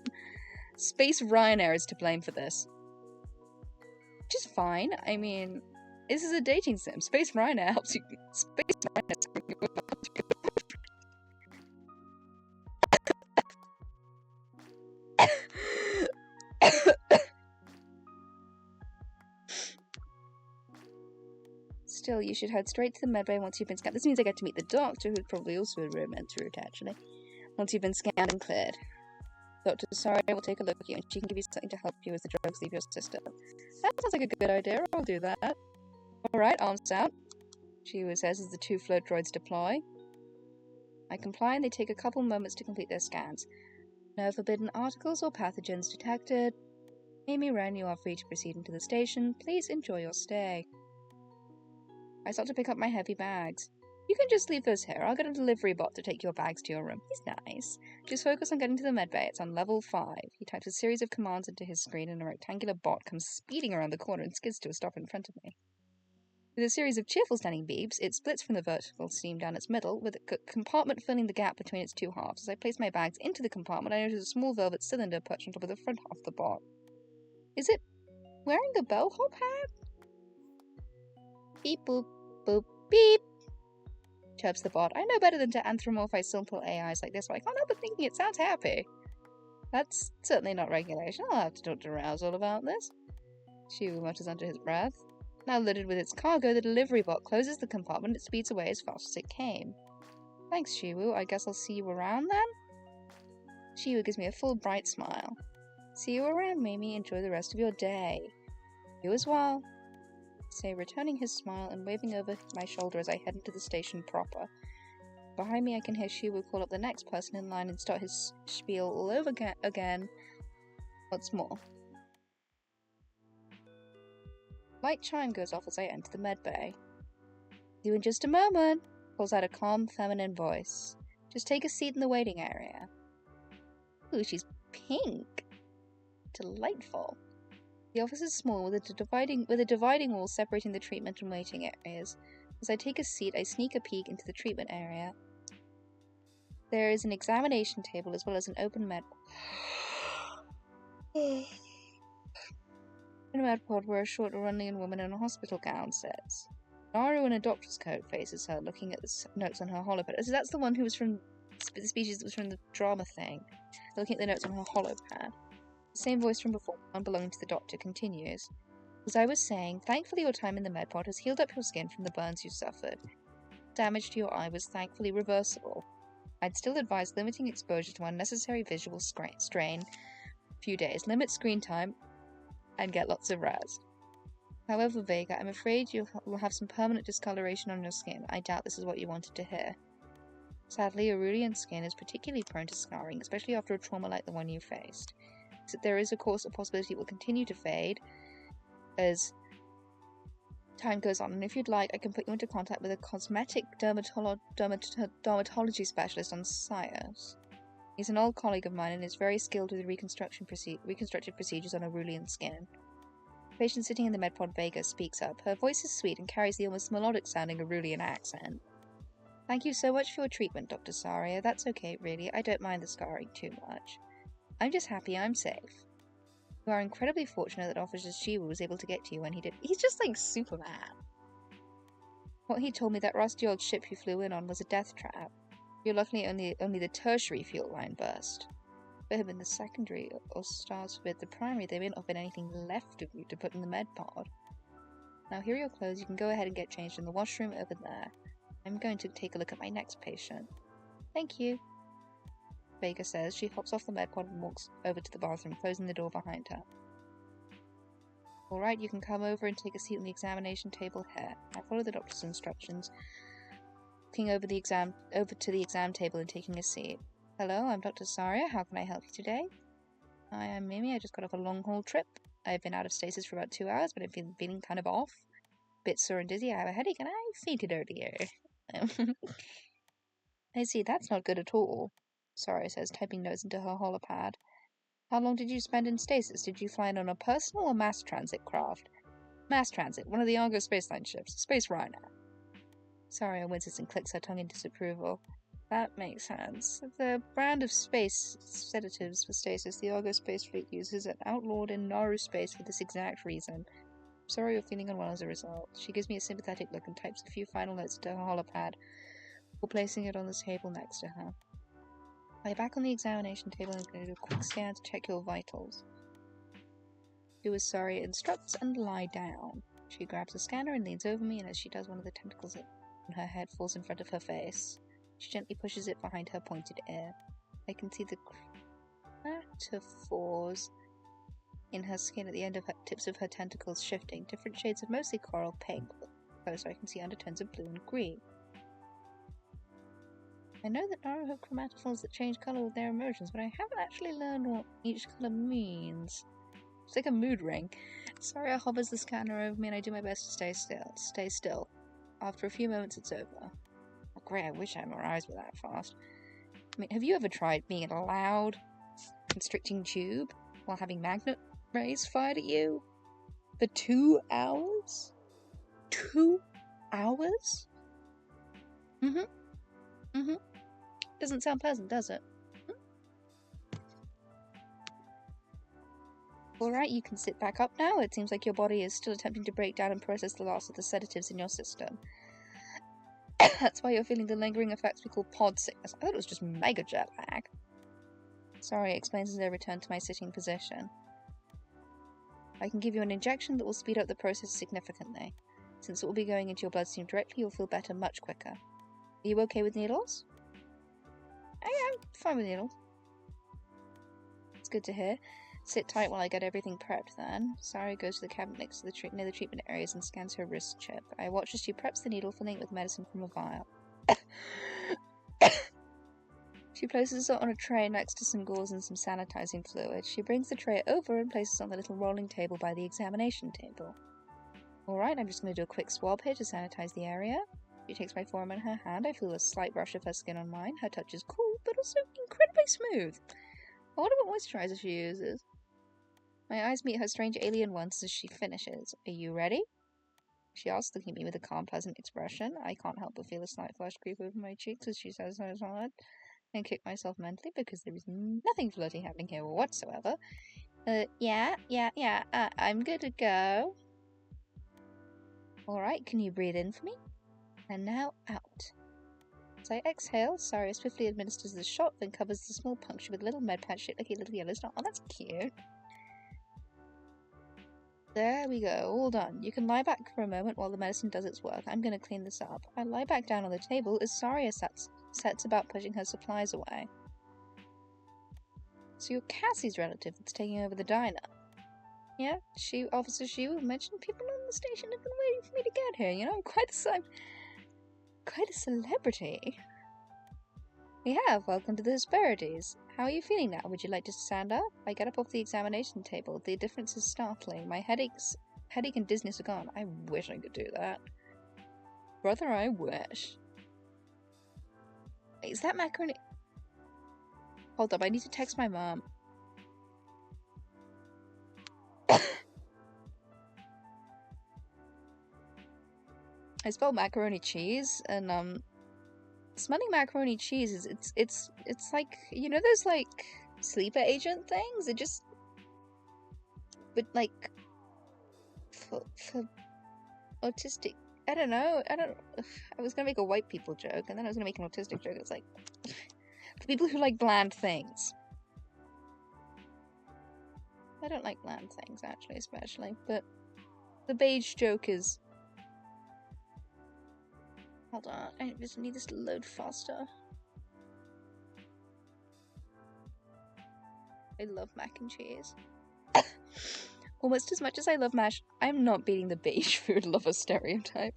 A: Ryanair is to blame for this. Which is fine, I mean, This is a dating sim. Space Rhino helps you. Space Rhino. Still, you should head straight to the medbay once you've been scanned. This means I get to meet the doctor, who's probably also a romance route, actually. Once you've been scanned and cleared. Dr. Saria will take a look at you, and she can give you something to help you as the drugs leave your system. That sounds like a good idea. I'll do that. Alright, arms out. Shiwu says as the two float droids deploy. I comply, and they take a couple moments to complete their scans. No forbidden articles or pathogens detected. Amy Wren, you are free to proceed into the station. Please enjoy your stay. I start to pick up my heavy bags. You can just leave those here. I'll get a delivery bot to take your bags to your room. He's nice. Just focus on getting to the medbay. It's on level 5. He types a series of commands into his screen, and a rectangular bot comes speeding around the corner and skids to a stop in front of me. With a series of cheerful standing beeps, it splits from the vertical seam down its middle, with a compartment filling the gap between its two halves. As I place my bags into the compartment, I notice a small velvet cylinder perched on top of the front half of the bot. Is it wearing the bellhop hat? Beep boop boop beep, chirps the bot. I know better than to anthropomorphize simple AIs like this, but I can't help but thinking it sounds happy. That's certainly not regulation. I'll have to talk to Razzle about this. Shiwu mutters under his breath. Now loaded with its cargo, the delivery bot closes the compartment and it speeds away as fast as it came. Thanks, Shiwu. I guess I'll see you around then? Shiwu gives me a full, bright smile. See you around, Mimi. Enjoy the rest of your day. You as well. Say, returning his smile and waving over my shoulder as I head into the station proper. Behind me, I can hear Shiwu call up the next person in line and start his spiel all over again once more. Light chime goes off as I enter the medbay. See you in just a moment, calls out a calm, feminine voice. Just take a seat in the waiting area. Ooh, she's pink. Delightful. The office is small, with a dividing wall separating the treatment and waiting areas. As I take a seat, I sneak a peek into the treatment area. There is an examination table as well as an open med pod where a short Iranian woman in a hospital gown sits. Naru in a doctor's coat faces her, looking at the notes on her holopad. So that's the one who was from the species that was from the drama thing. Looking at the notes on her holopad. The same voice from before, one belonging to the doctor, continues. As I was saying, thankfully your time in the med pod has healed up your skin from the burns you suffered. Damage to your eye was thankfully reversible. I'd still advise limiting exposure to unnecessary visual strain for a few days. Limit screen time and get lots of rest. However, Vega, I'm afraid you will have some permanent discoloration on your skin. I doubt this is what you wanted to hear. Sadly, Aurelian skin is particularly prone to scarring, especially after a trauma like the one you faced. There is, of course, a possibility it will continue to fade as time goes on, and if you'd like, I can put you into contact with a cosmetic dermatology specialist on Scios. He's an old colleague of mine and is very skilled with reconstructive procedures on Aurelian skin. The patient sitting in the medpod Vega speaks up. Her voice is sweet and carries the almost melodic-sounding Aurelian accent. Thank you so much for your treatment, Dr. Saria. That's okay, really. I don't mind the scarring too much. I'm just happy I'm safe. You are incredibly fortunate that Officer Shiwu was able to get to you when he did. He's just like Superman. What he told me, that rusty old ship you flew in on was a death trap. You're luckily only the tertiary fuel line burst. If it had been the secondary, or stars forbid the primary, they may not have been anything left of you to put in the med pod. Now here are your clothes. You can go ahead and get changed in the washroom over there. I'm going to take a look at my next patient. Thank you. Vega says. She hops off the med pod and walks over to the bathroom, closing the door behind her. Alright, you can come over and take a seat on the examination table here. I follow the doctor's instructions, looking over to the exam table and taking a seat. Hello, I'm Dr. Saria. How can I help you today? Hi, I'm Mimi. I just got off a long-haul trip. I've been out of stasis for about 2 hours, but I'm feeling kind of off. A bit sore and dizzy. I have a headache, and I fainted earlier. I see, that's not good at all. Saria says, typing notes into her holopad. How long did you spend in stasis? Did you fly in on a personal or mass transit craft? Mass transit, one of the Argo spaceline ships. Space Rhino. Saria winces and clicks her tongue in disapproval. That makes sense. The brand of space sedatives for stasis the Argo space fleet uses are outlawed in Naru space for this exact reason. Sorry you're feeling unwell as a result. She gives me a sympathetic look and types a few final notes into her holopad, before placing it on the table next to her. Lie back on the examination table and I'm going to do a quick scan to check your vitals. She was sorry, instructs and lie down. She grabs a scanner and leans over me, and as she does, one of the tentacles on her head falls in front of her face. She gently pushes it behind her pointed ear. I can see the chromatophores in her skin at the end of her tips of her tentacles shifting, different shades of mostly coral pink, but closer I can see undertones of blue and green. I know that Nara have chromatophores that change colour with their emotions, but I haven't actually learned what each colour means. It's like a mood ring. Sorry hovers the scanner over me and I do my best to stay still. Stay still. After a few moments it's over. Oh great, I wish I memorized with that fast. I mean, have you ever tried being in a loud, constricting tube while having magnet rays fired at you? For 2 hours? 2 hours? Doesn't sound pleasant, does it? Alright, you can sit back up now. It seems like your body is still attempting to break down and process the last of the sedatives in your system. That's why you're feeling the lingering effects we call pod sickness. I thought it was just mega jet lag. Sorry, explains as I return to my sitting position. I can give you an injection that will speed up the process significantly. Since it will be going into your bloodstream directly, you'll feel better much quicker. Are you okay with needles? I am fine with needles. It's good to hear. Sit tight while I get everything prepped then. Sari goes to the cabinet next to the near the treatment areas and scans her wrist chip. I watch as she preps the needle, filling it with medicine from a vial. She places it on a tray next to some gauze and some sanitizing fluid. She brings the tray over and places it on the little rolling table by the examination table. Alright, I'm just going to do a quick swab here to sanitize the area. She takes my forearm in her hand. I feel a slight brush of her skin on mine. Her touch is cool, but also incredibly smooth. I wonder what moisturizer she uses. My eyes meet her strange alien ones as she finishes. Are you ready? She asks, looking at me with a calm, pleasant expression. I can't help but feel a slight flush creep over my cheeks as she says so hard, and kick myself mentally because there is nothing flirty happening here whatsoever. Yeah, I'm good to go. Alright, can you breathe in for me? And now out. As I exhale, Saria swiftly administers the shot, then covers the small puncture with a little med pad shaped like a little yellow star. Oh, that's cute. There we go, all done. You can lie back for a moment while the medicine does its work. I'm going to clean this up. I lie back down on the table as Saria sets about pushing her supplies away. So you're Cassie's relative that's taking over the diner. Yeah, Officer Shiwu mentioned people on the station have been waiting for me to get here. You know, I'm quite a celebrity. We have. Welcome to the Hesperides. How are you feeling now? Would you like to stand up? I get up off the examination table. The difference is startling. My headache and dizziness are gone. I wish I could do that. Brother, I wish. Is that macaroni? Hold up, I need to text my mom. I spelled macaroni cheese, and smelling macaroni cheese is it's like, you know those like sleeper agent things? It just, but like for autistic. I don't know. I was gonna make a white people joke, and then I was gonna make an autistic joke. It's like for people who like bland things. I don't like bland things actually, especially, but the beige joke is. Hold on, I just need this to load faster. I love mac and cheese. Almost as much as I love mash, I'm not beating the beige food lover stereotype.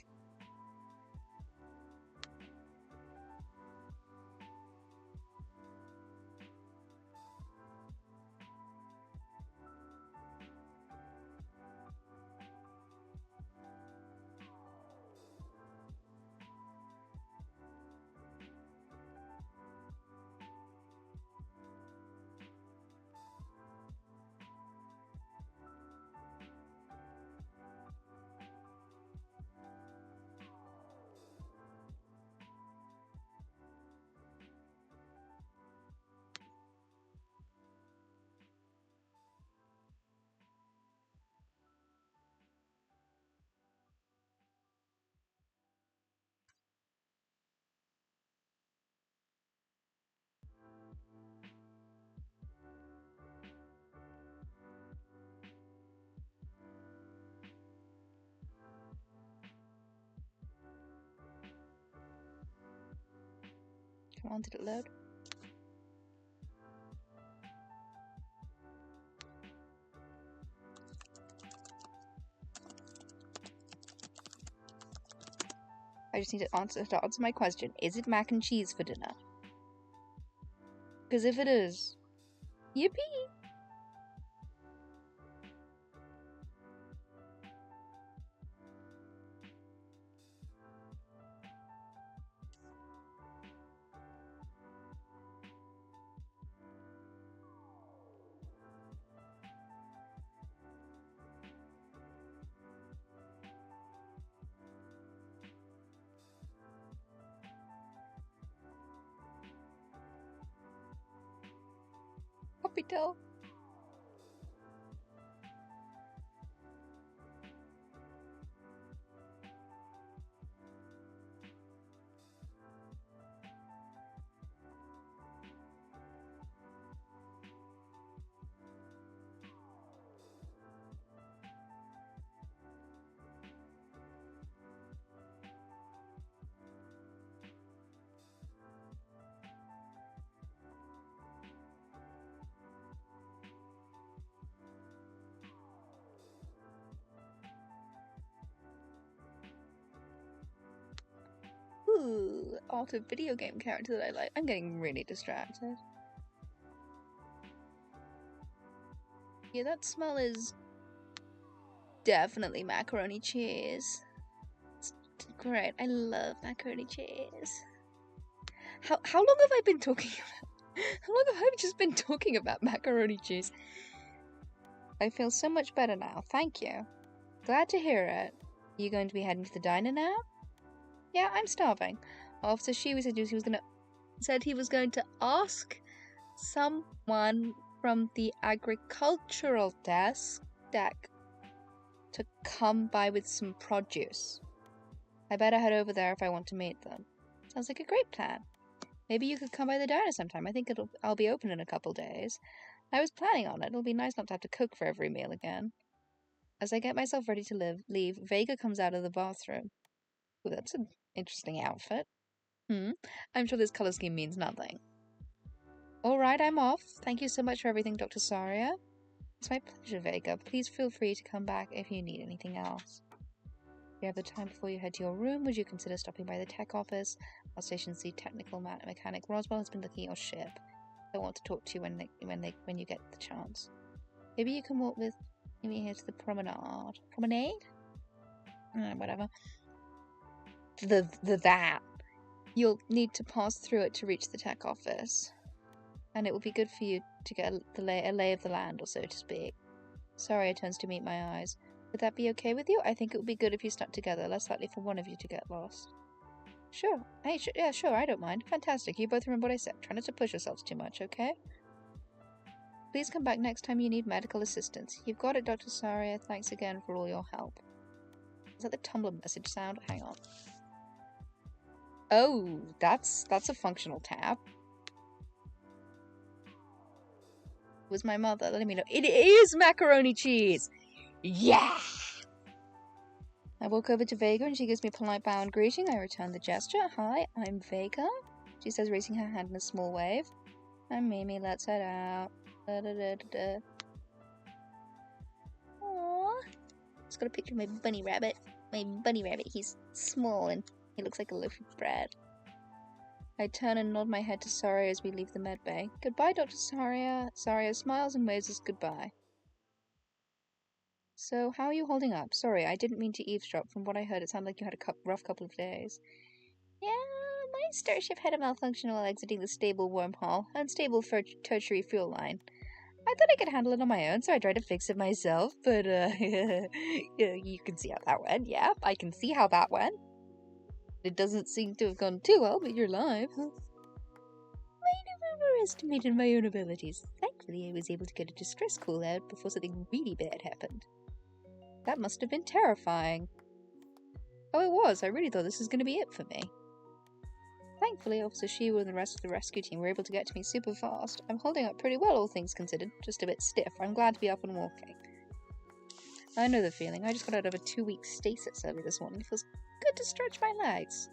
A: Come on, did it load? I just need to answer my question. Is it mac and cheese for dinner? Because if it is, yippee! Puppy tail. Ooh, art of video game character that I like. I'm getting really distracted. Yeah, that smell is definitely macaroni cheese. It's great. I love macaroni cheese. How long have I been talking about? How long have I just been talking about macaroni cheese? I feel so much better now. Thank you. Glad to hear it. Are you going to be heading to the diner now? Yeah, I'm starving. Officer Shiwi said he was going to ask someone from the agricultural desk to come by with some produce. I better head over there if I want to meet them. Sounds like a great plan. Maybe you could come by the diner sometime. I think I'll be open in a couple days. I was planning on it. It'll be nice not to have to cook for every meal again. As I get myself ready to leave, Vega comes out of the bathroom. Ooh, that's an interesting outfit. I'm sure this color scheme means nothing. Alright, I'm off. Thank you so much for everything, Dr. Saria. It's my pleasure, Vega. Please feel free to come back if you need anything else. If you have the time before you head to your room, would you consider stopping by the tech office? Our station C technical mechanic Roswell has been looking at your ship. I want to talk to you when you get the chance. Maybe you can walk with me here to the promenade. Promenade? Whatever. That. You'll need to pass through it to reach the tech office. And it will be good for you to get a lay of the land, or so to speak. Saria turns to meet my eyes. Would that be okay with you? I think it would be good if you stuck together, less likely for one of you to get lost. Sure. Hey, yeah, sure, I don't mind. Fantastic. You both remember what I said. Try not to push yourselves too much, okay? Please come back next time you need medical assistance. You've got it, Dr. Saria. Thanks again for all your help. Is that the Tumblr message sound? Hang on. Oh, that's a functional tab. It was my mother letting me know. It is macaroni cheese! Yeah! I walk over to Vega and she gives me a polite bow and greeting. I return the gesture. Hi, I'm Vega. She says, raising her hand in a small wave. I'm Mimi, let's head out. Aww. Just got a picture of my bunny rabbit. My bunny rabbit, he's small and he looks like a loaf of bread. I turn and nod my head to Saria as we leave the med bay. Goodbye, Dr. Saria. Saria smiles and waves us goodbye. So, how are you holding up? Sorry, I didn't mean to eavesdrop. From what I heard, it sounded like you had a rough couple of days. Yeah, my starship had a malfunction while exiting the stable wormhole. Unstable tertiary fuel line. I thought I could handle it on my own, so I tried to fix it myself, but, you can see how that went. Yeah, I can see how that went. It doesn't seem to have gone too well, but you're alive. Might have overestimated my own abilities. Thankfully, I was able to get a distress call out before something really bad happened. That must have been terrifying. Oh, it was. I really thought this was going to be it for me. Thankfully, Officer Shiwa and the rest of the rescue team were able to get to me super fast. I'm holding up pretty well, all things considered. Just a bit stiff. I'm glad to be up and walking. I know the feeling. I just got out of a 2-week stasis early this morning. It feels good to stretch my legs.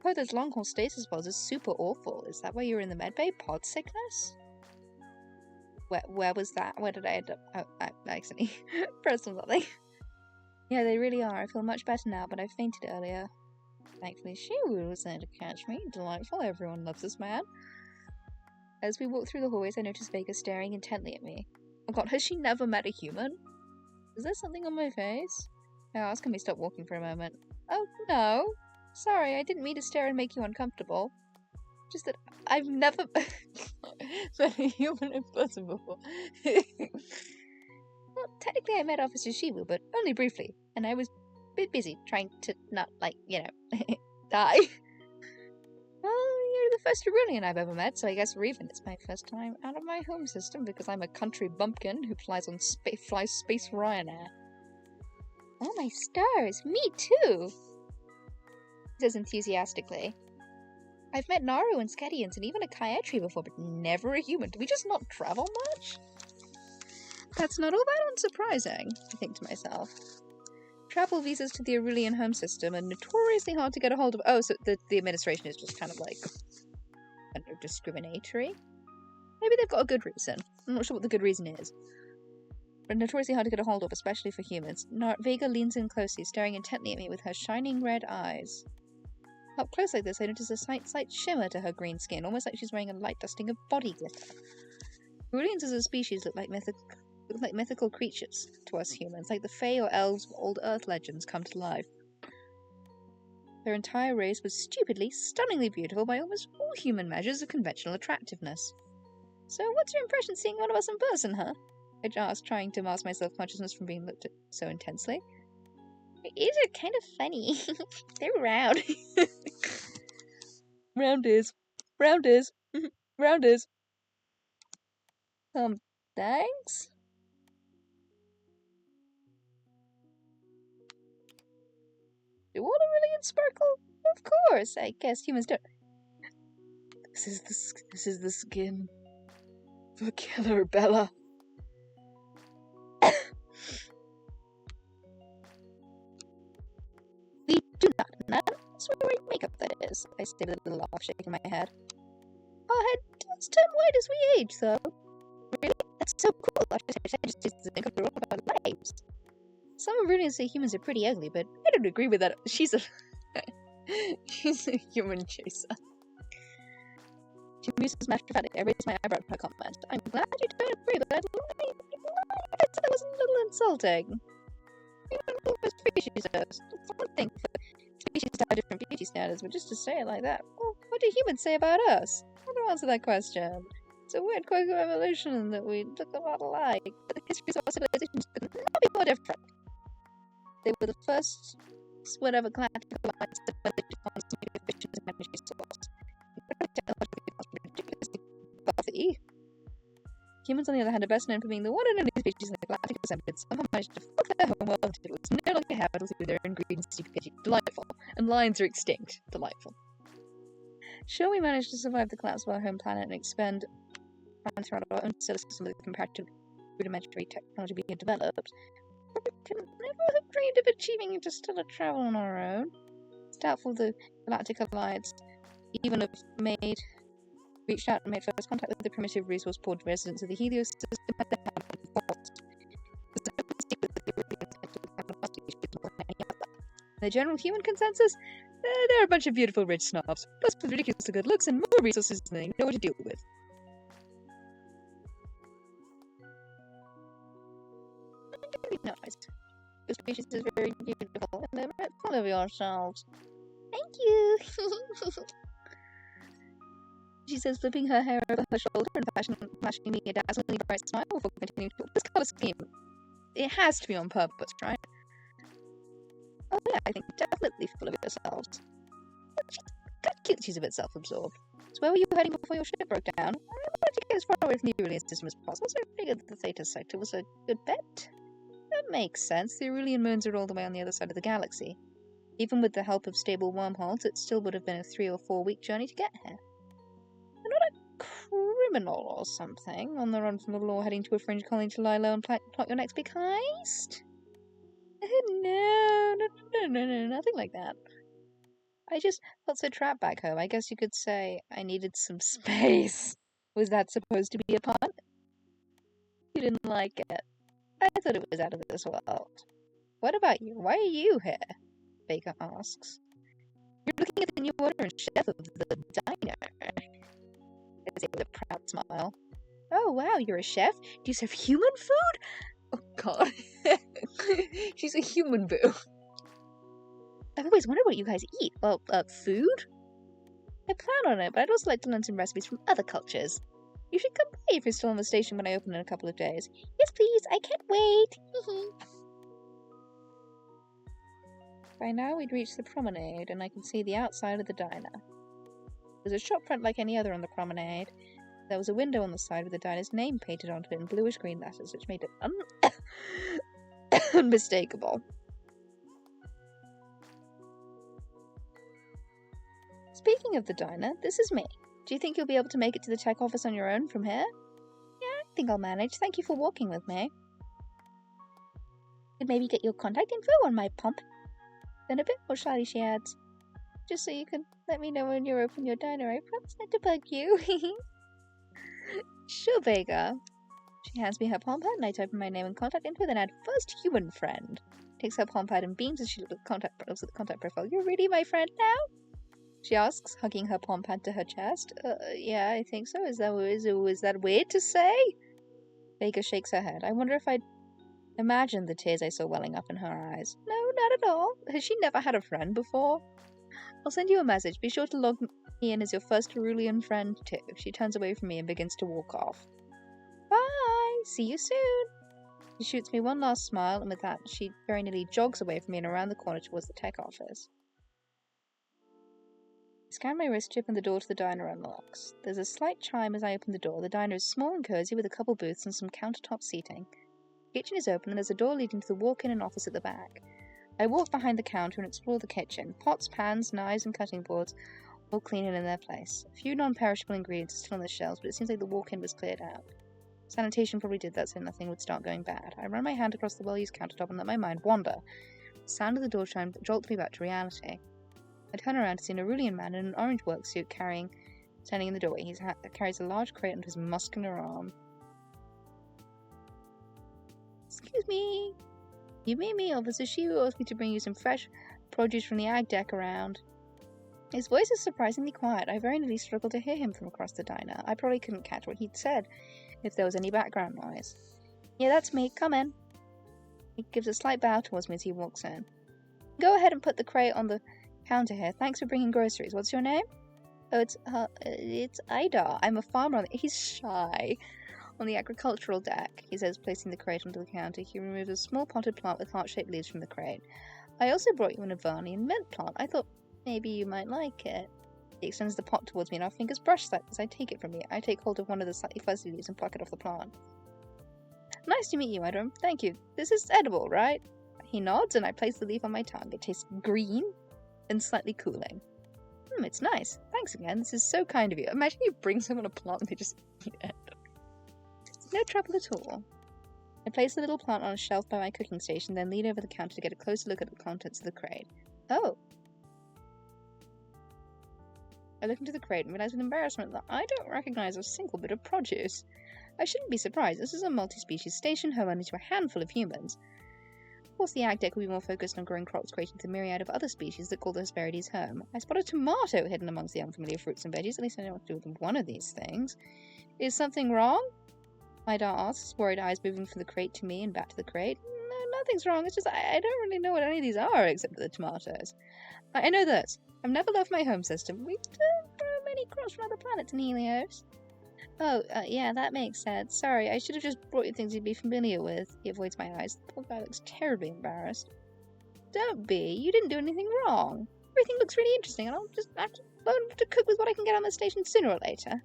A: Oh, those long-haul stasis pods are super awful. Is that why you were in the medbay? Pod sickness? Where was that? Where did I end up? Oh, I accidentally pressed on something. Yeah, they really are. I feel much better now, but I fainted earlier. Thankfully, she was there to catch me. Delightful. Everyone loves this man. As we walked through the hallways, I noticed Vega staring intently at me. Oh god, has she never met a human? Is there something on my face? I asked, can we stop walking for a moment? Oh, no. Sorry, I didn't mean to stare and make you uncomfortable. Just that I've never met a human in person before. Well, technically I met Officer Shibu, but only briefly, and I was a bit busy trying to not, like, you know, die. Well, you're the first Cerulean I've ever met, so I guess Reven is my first time out of my home system because I'm a country bumpkin who flies on Space Ryanair. Oh my stars, me too! He says enthusiastically. I've met Naru and Skadians and even a Kayetri before, but never a human. Do we just not travel much? That's not all that unsurprising, I think to myself. Travel visas to the Aurelian home system are notoriously hard to get a hold of. Oh, so the administration is just kind of like, I don't know, discriminatory? Maybe they've got a good reason. I'm not sure what the good reason is. But notoriously hard to get a hold of, especially for humans. Vega leans in closely, staring intently at me with her shining red eyes. Up close like this, I notice a slight shimmer to her green skin, almost like she's wearing a light dusting of body glitter. Aurelians as a species look like mythical creatures to us humans, like the Fae or elves of old Earth legends come to life. Their entire race was stupidly, stunningly beautiful by almost all human measures of conventional attractiveness. So what's your impression seeing one of us in person, huh? I asked, trying to mask my self-consciousness from being looked at so intensely. Your ears are kind of funny. They're round. Round is. Round is. Round is. Thanks? Do all Aurelians sparkle? Of course, I guess humans don't. This is the skin for Killer Bella. We do not. That's where we makeup, that is. I say with a little laugh, shaking my head. Our head does turn white as we age, though. Really? That's so cool. I just think of all of our lives. Some Aurelians say humans are pretty ugly, but I don't agree with that. She's a human chaser. She muses matter-of-fact. I raised my eyebrow at her comment. I'm glad you don't agree, but that was a little insulting. We don't know what species is. It's one thing for species to have different beauty standards, but just to say it like that, well, what do humans say about us? I don't answer that question. It's a weird quirk of evolution that we look a lot alike, but the histories of our civilizations could not be more different. They were the first whatever galactic alliance that were constantly efficient as energy source. Buffy. Humans, on the other hand, are best known for being the one and only species in the galactic resemblance. Somehow managed to fuck their homeworld until it was no longer habitable through their ingredients stupidity. Delightful. And lions are extinct. Delightful. Sure, we managed to survive the collapse of our home planet and expand throughout our own solar system with the comparative rudimentary technology we had developed. But we could never have dreamed of achieving interstellar travel on our own. It's doubtful the Galactic Alliance even have reached out and made first contact with the primitive resource-poor residents of the Helios system at the hand of the force. The general human consensus? They're a bunch of beautiful rich snobs, plus with ridiculously good looks and more resources than they know what to deal with. Very nice. Your species is very beautiful, and they're right fond of yourselves. Thank you! She says, flipping her hair over her shoulder and flashing me a dazzlingly bright smile before continuing to talk. This colour scheme, it has to be on purpose, right? Oh yeah, I think definitely full of yourselves. That's cute, she's a bit self-absorbed. So where were you heading before your ship broke down? I wanted to get as far away from the Aurelian system as possible, so I figured that the Theta sector was a good bet. That makes sense. The Aurelian moons are all the way on the other side of the galaxy. Even with the help of stable wormholes, it still would have been a 3 or 4 week journey to get here. You're not a criminal or something, on the run from the law, heading to a fringe colony to lie low and plot your next big heist? No, nothing like that. I just felt so trapped back home. I guess you could say I needed some space. Was that supposed to be a pun? You didn't like it. I thought it was out of this world. What about you? Why are you here? Baker asks. You're looking at the new owner and chef of the diner. I say with a proud smile. Oh wow, you're a chef? Do you serve human food? Oh god. She's a human boo. I've always wondered what you guys eat. Well, food? I plan on it, but I'd also like to learn some recipes from other cultures. You should come by if you're still on the station when I open in a couple of days. Yes, please. I can't wait. By now we'd reached the promenade, and I can see the outside of the diner. There's a shop front like any other on the promenade. There was a window on the side with the diner's name painted onto it in bluish-green letters, which made it unmistakable. Speaking of the diner, this is me. Do you think you'll be able to make it to the tech office on your own from here? Yeah, I think I'll manage. Thank you for walking with me. Could maybe get your contact info on my pump. Then a bit more shyly she adds, just so you can let me know when you're open your diner. I promise not to bug you. Sure, Vega. She hands me her palm pad and I type in my name and contact info, then add first human friend. Takes her palm pad and beams as she looks at the contact profile. You're really my friend now? She asks, hugging her palm pad to her chest. Yeah, I think so. Is that weird to say? Vega shakes her head. I wonder if I'd imagined the tears I saw welling up in her eyes. No, not at all. Has she never had a friend before? I'll send you a message. Be sure to log me in as your first Cerulean friend, too. She turns away from me and begins to walk off. Bye! See you soon! She shoots me one last smile, and with that, she very nearly jogs away from me and around the corner towards the tech office. I scan my wrist chip and the door to the diner unlocks. There's a slight chime as I open the door. The diner is small and cozy with a couple booths and some countertop seating. The kitchen is open and there's a door leading to the walk-in and office at the back. I walk behind the counter and explore the kitchen. Pots, pans, knives and cutting boards all clean and in their place. A few non-perishable ingredients are still on the shelves, but it seems like the walk-in was cleared out. Sanitation probably did that so nothing would start going bad. I run my hand across the well-used countertop and let my mind wander. The sound of the door chime jolts me back to reality. I turn around to see an Cerulean man in an orange worksuit standing in the doorway. He carries a large crate under his muscular arm. Excuse me. You meet me, Officer Shiwu asked me to bring you some fresh produce from the ag deck around. His voice is surprisingly quiet. I very nearly struggled to hear him from across the diner. I probably couldn't catch what he'd said if there was any background noise. Yeah, that's me. Come in. He gives a slight bow towards me as he walks in. Go ahead and put the crate on the counter here. Thanks for bringing groceries. What's your name? Oh, it's Ida. I'm a farmer. He's shy. On the agricultural deck, he says, placing the crate onto the counter. He removes a small potted plant with heart-shaped leaves from the crate. I also brought you an Avanian mint plant. I thought maybe you might like it. He extends the pot towards me and our fingers brush slightly as I take it from you. I take hold of one of the slightly fuzzy leaves and pluck it off the plant. Nice to meet you, Ida. Thank you. This is edible, right? He nods and I place the leaf on my tongue. It tastes green and slightly cooling. It's nice. Thanks again. This is so kind of you. Imagine you bring someone a plant and they just eat it. No trouble at all. I place the little plant on a shelf by my cooking station, then lean over the counter to get a closer look at the contents of the crate. Oh. I look into the crate and realize with embarrassment that I don't recognize a single bit of produce. I shouldn't be surprised. This is a multi-species station, home only to a handful of humans. Of course, the ag deck will be more focused on growing crops created with a myriad of other species that call the Hesperides home. I spot a tomato hidden amongst the unfamiliar fruits and veggies. At least I know what to do with one of these things. Is something wrong? Ida asks, worried eyes moving from the crate to me and back to the crate. No, nothing's wrong. It's just I don't really know what any of these are except for the tomatoes. I know this. I've never left my home system. We don't grow many crops from other planets in Helios. Oh, yeah, that makes sense. Sorry, I should have just brought you things you'd be familiar with. He avoids my eyes. The poor guy looks terribly embarrassed. Don't be. You didn't do anything wrong. Everything looks really interesting, and I'll just have to learn to cook with what I can get on the station sooner or later.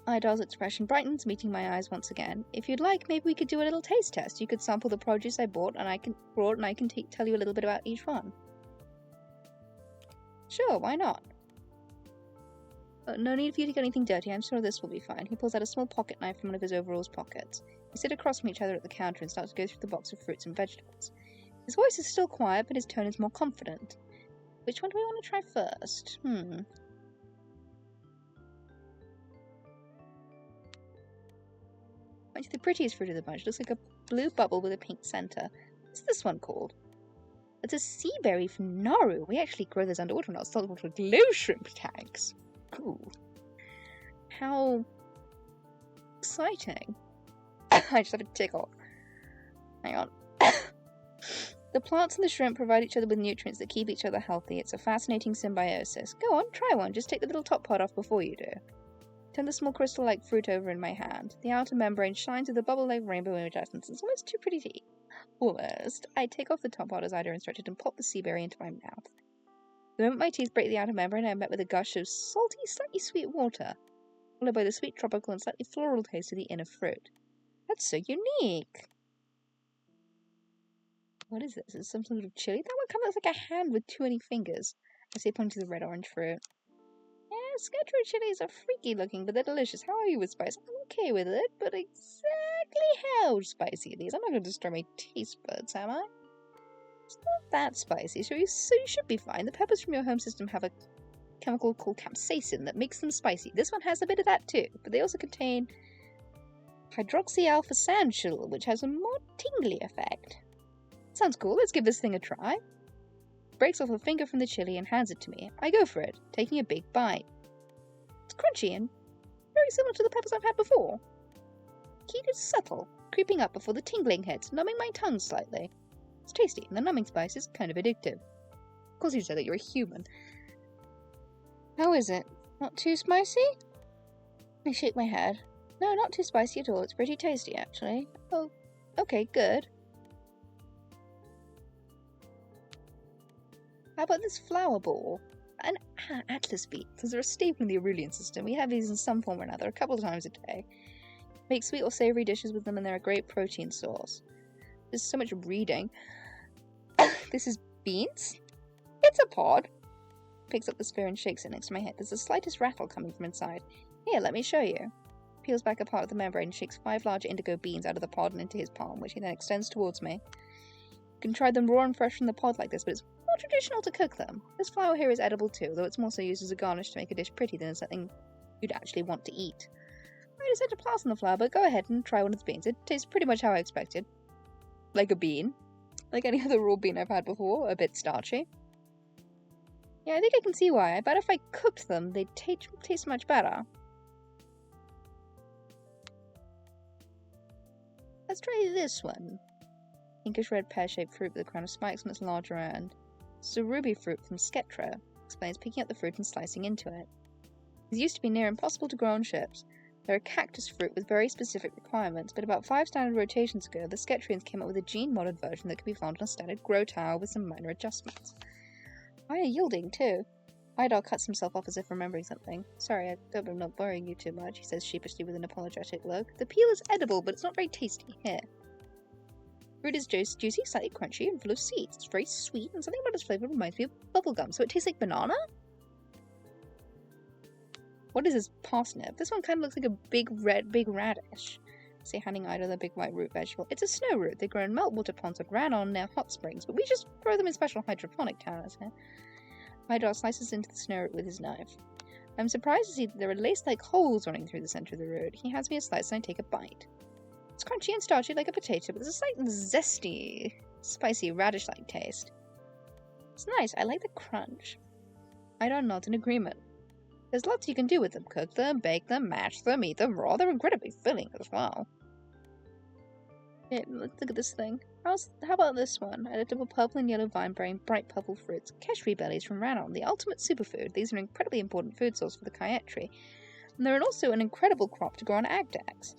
A: Ida's expression brightens, meeting my eyes once again. If you'd like, maybe we could do a little taste test. You could sample the produce I brought, and I can tell you a little bit about each one. Sure, why not? No need for you to get anything dirty. I'm sure this will be fine. He pulls out a small pocket knife from one of his overalls pockets. We sit across from each other at the counter and start to go through the box of fruits and vegetables. His voice is still quiet, but his tone is more confident. Which one do we want to try first? It's the prettiest fruit of the bunch. It looks like a blue bubble with a pink center. What's this one called? It's a sea berry from Nauru. We actually grow those underwater in our saltwater glow shrimp tanks. Cool. How exciting. I just have a tickle. Hang on. The plants and the shrimp provide each other with nutrients that keep each other healthy. It's a fascinating symbiosis. Go on, try one. Just take the little top part off before you do. Turn the small crystal-like fruit over in my hand. The outer membrane shines with a bubble-like rainbow iridescence. It's almost too pretty to eat. Almost. I take off the top part as Ida instructed and pop the sea berry into my mouth. The moment my teeth break the outer membrane, I am met with a gush of salty, slightly sweet water, followed by the sweet tropical and slightly floral taste of the inner fruit. That's so unique! What is this? Is it some sort of chili? That one kind of looks like a hand with 20 fingers. I say, pointing to the red-orange fruit. Yeah, Sketcher chilies are freaky looking, but they're delicious. How are you with spice? I'm okay with it, but exactly how spicy are these? I'm not going to destroy my taste buds, am I? It's not that spicy, so you should be fine. The peppers from your home system have a chemical called capsaicin that makes them spicy. This one has a bit of that too, but they also contain hydroxy-alpha sandshell, which has a more tingly effect. Sounds cool, let's give this thing a try. Breaks off a finger from the chili and hands it to me. I go for it, taking a big bite. It's crunchy and very similar to the peppers I've had before. Heat is subtle, creeping up before the tingling hits, numbing my tongue slightly. It's tasty, and the numbing spice is kind of addictive. Of course you said that you're a human. How is it? Not too spicy? I shake my head. No, not too spicy at all. It's pretty tasty, actually. Oh, okay, good. How about this flower ball? An atlas beet. These are a staple in the Aurelian system. We have these in some form or another a couple of times a day. Make sweet or savory dishes with them, and they're a great protein source. There's so much reading. This is beans? It's a pod. Picks up the sphere and shakes it next to my head. There's the slightest rattle coming from inside. Here, let me show you. Peels back a part of the membrane and shakes 5 large indigo beans out of the pod and into his palm, which he then extends towards me. You can try them raw and fresh from the pod like this, but it's more traditional to cook them. This flour here is edible too, though it's more so used as a garnish to make a dish pretty than as something you'd actually want to eat. I decided to pass on the flour, but go ahead and try one of the beans. It tastes pretty much how I expected. Like a bean. Like any other raw bean I've had before, a bit starchy. Yeah, I think I can see why. I bet if I cooked them, they'd taste much better. Let's try this one. Pinkish red pear-shaped fruit with a crown of spikes on its larger end. This is a ruby fruit from Sketra, explains, picking up the fruit and slicing into it. These used to be near impossible to grow on ships. They're a cactus fruit with very specific requirements, but about 5 standard rotations ago, the Sketrians came up with a gene-modded version that could be found on a standard grow tower with some minor adjustments. Higher yielding, too. Idar cuts himself off as if remembering something. Sorry, I hope I'm not boring you too much, he says sheepishly with an apologetic look. The peel is edible, but it's not very tasty. Here. Fruit is juicy, slightly crunchy, and full of seeds. It's very sweet, and something about its flavour reminds me of bubblegum, so it tastes like banana? What is this parsnip? This one kind of looks like a big radish. Say, handing Ida the big white root vegetable. It's a snow root. They grow in meltwater ponds that ran on near hot springs, but we just grow them in special hydroponic towers here. Ida slices into the snow root with his knife. I'm surprised to see that there are lace-like holes running through the centre of the root. He hands me a slice and I take a bite. It's crunchy and starchy like a potato, but there's a slight zesty, spicy, radish-like taste. It's nice. I like the crunch. Ida nods in agreement. There's lots you can do with them. Cook them, bake them, mash them, eat them raw. They're incredibly filling as well. Yeah, let's look at this thing. How about this one? A double purple and yellow vine-bearing bright purple fruits. Keshri berries from Ranon, the ultimate superfood. These are an incredibly important food source for the Kayet tree. And they're also an incredible crop to grow on Agdax.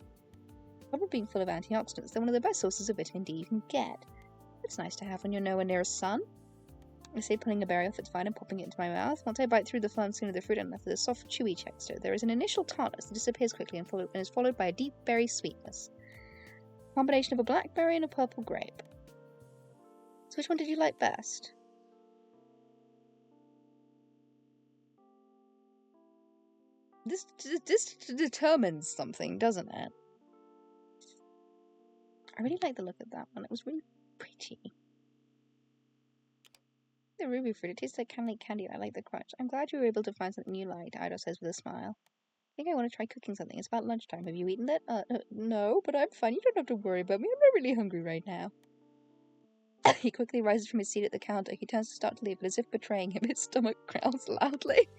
A: Probably being full of antioxidants, they're one of the best sources of vitamin D you can get. It's nice to have when you're nowhere near a sun. I say, pulling a berry off its vine and popping it into my mouth. Once I bite through the firm skin of the fruit, I'm left with a soft, chewy texture. There is an initial tartness that disappears quickly and is followed by a deep berry sweetness. A combination of a blackberry and a purple grape. So which one did you like best? This determines something, doesn't it? I really like the look of that one. It was really pretty. the ruby fruit. It tastes like candy and I like the crunch. I'm glad you were able to find something you liked, Ida says with a smile. I think I want to try cooking something. It's about lunchtime. Have you eaten it? No, but I'm fine. You don't have to worry about me. I'm not really hungry right now. He quickly rises from his seat at the counter. He turns to start to leave, but as if betraying him, his stomach growls loudly.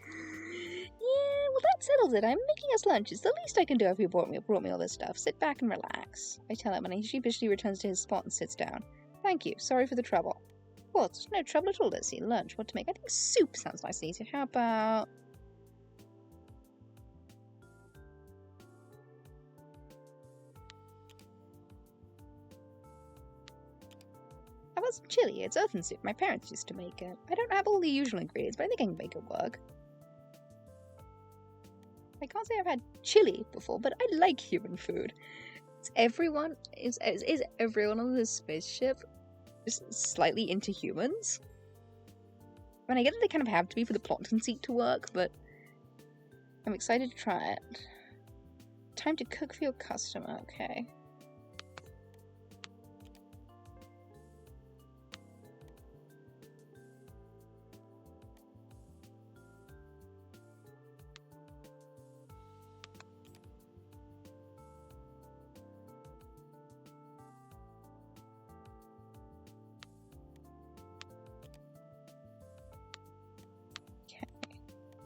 A: Yeah, well that settles it. I'm making us lunch. It's the least I can do if you brought me all this stuff. Sit back and relax. I tell him, and he sheepishly returns to his spot and sits down. Thank you. Sorry for the trouble. Well, it's no trouble at all. Let's see. Lunch. What to make? I think soup sounds nice and easy. How about... How about some chili? It's earthen soup. My parents used to make it. I don't have all the usual ingredients, but I think I can make it work. I can't say I've had chili before, but I like human food. Is everyone on this spaceship just slightly into humans? I mean, I get that they kind of have to be for the plot conceit to work, but I'm excited to try it. Time to cook for your customer, okay.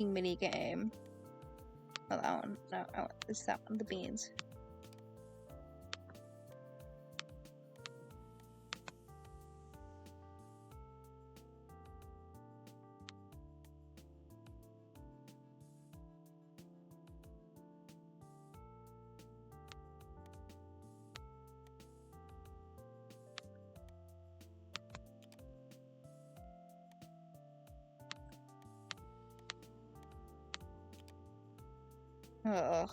A: Mini game. Oh, that one. No, it's that one. The beans. Ugh.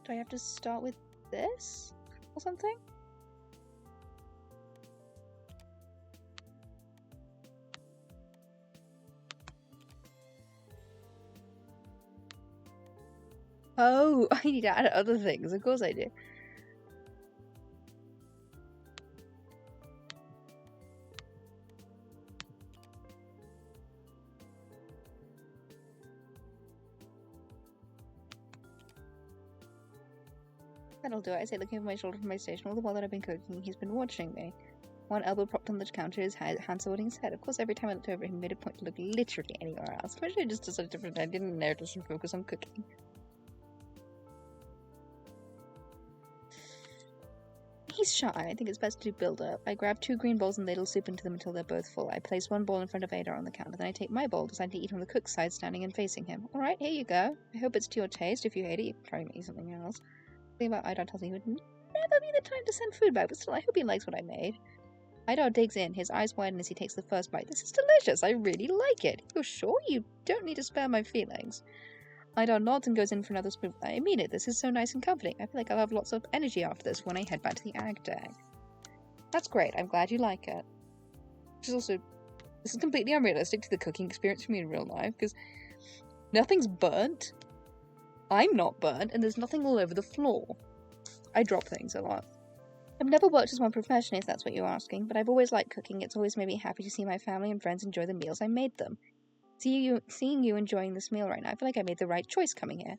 A: Do I have to start with this? Or something? Oh, I need to add other things. Of course I do. That'll do it, I say, looking over my shoulder from my station. All the while that I've been cooking, he's been watching me. One elbow propped on the counter, his hand supporting his head. Of course, every time I looked over, he made a point to look literally anywhere else. Especially just to such a different... I didn't know to focus on cooking. He's shy. I think it's best to do build-up. I grab 2 green bowls and ladle soup into them until they're both full. I place one bowl in front of Ada on the counter. Then I take my bowl, deciding to eat on the cook's side, standing and facing him. Alright, here you go. I hope it's to your taste. If you hate it, you can try me something else. The thing about Idar tells me he would never be the time to send food back, but still, I hope he likes what I made. Idar digs in, his eyes widen as he takes the first bite. This is delicious. I really like it. You're sure? You don't need to spare my feelings. Idar nods and goes in for another spoon. I mean it. This is so nice and comforting. I feel like I'll have lots of energy after this when I head back to the ag deck. That's great. I'm glad you like it. Which is also... This is completely unrealistic to the cooking experience for me in real life, because nothing's burnt. I'm not burnt, and there's nothing all over the floor. I drop things a lot. I've never worked as one professionally, if that's what you're asking, but I've always liked cooking. It's always made me happy to see my family and friends enjoy the meals I made them. Seeing you enjoying this meal right now, I feel like I made the right choice coming here.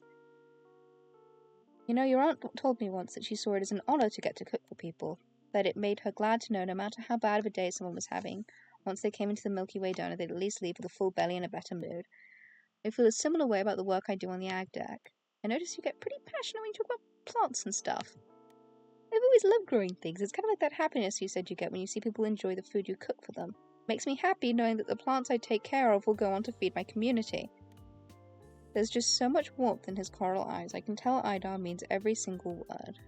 A: You know, your aunt told me once that she saw it as an honor to get to cook for people, that it made her glad to know no matter how bad of a day someone was having, once they came into the Milky Way donor, they'd at least leave with a full belly and a better mood. I feel a similar way about the work I do on the ag deck. I notice you get pretty passionate when you talk about plants and stuff. I've always loved growing things. It's kind of like that happiness you said you get when you see people enjoy the food you cook for them. It makes me happy knowing that the plants I take care of will go on to feed my community. There's just so much warmth in his coral eyes. I can tell Idar means every single word.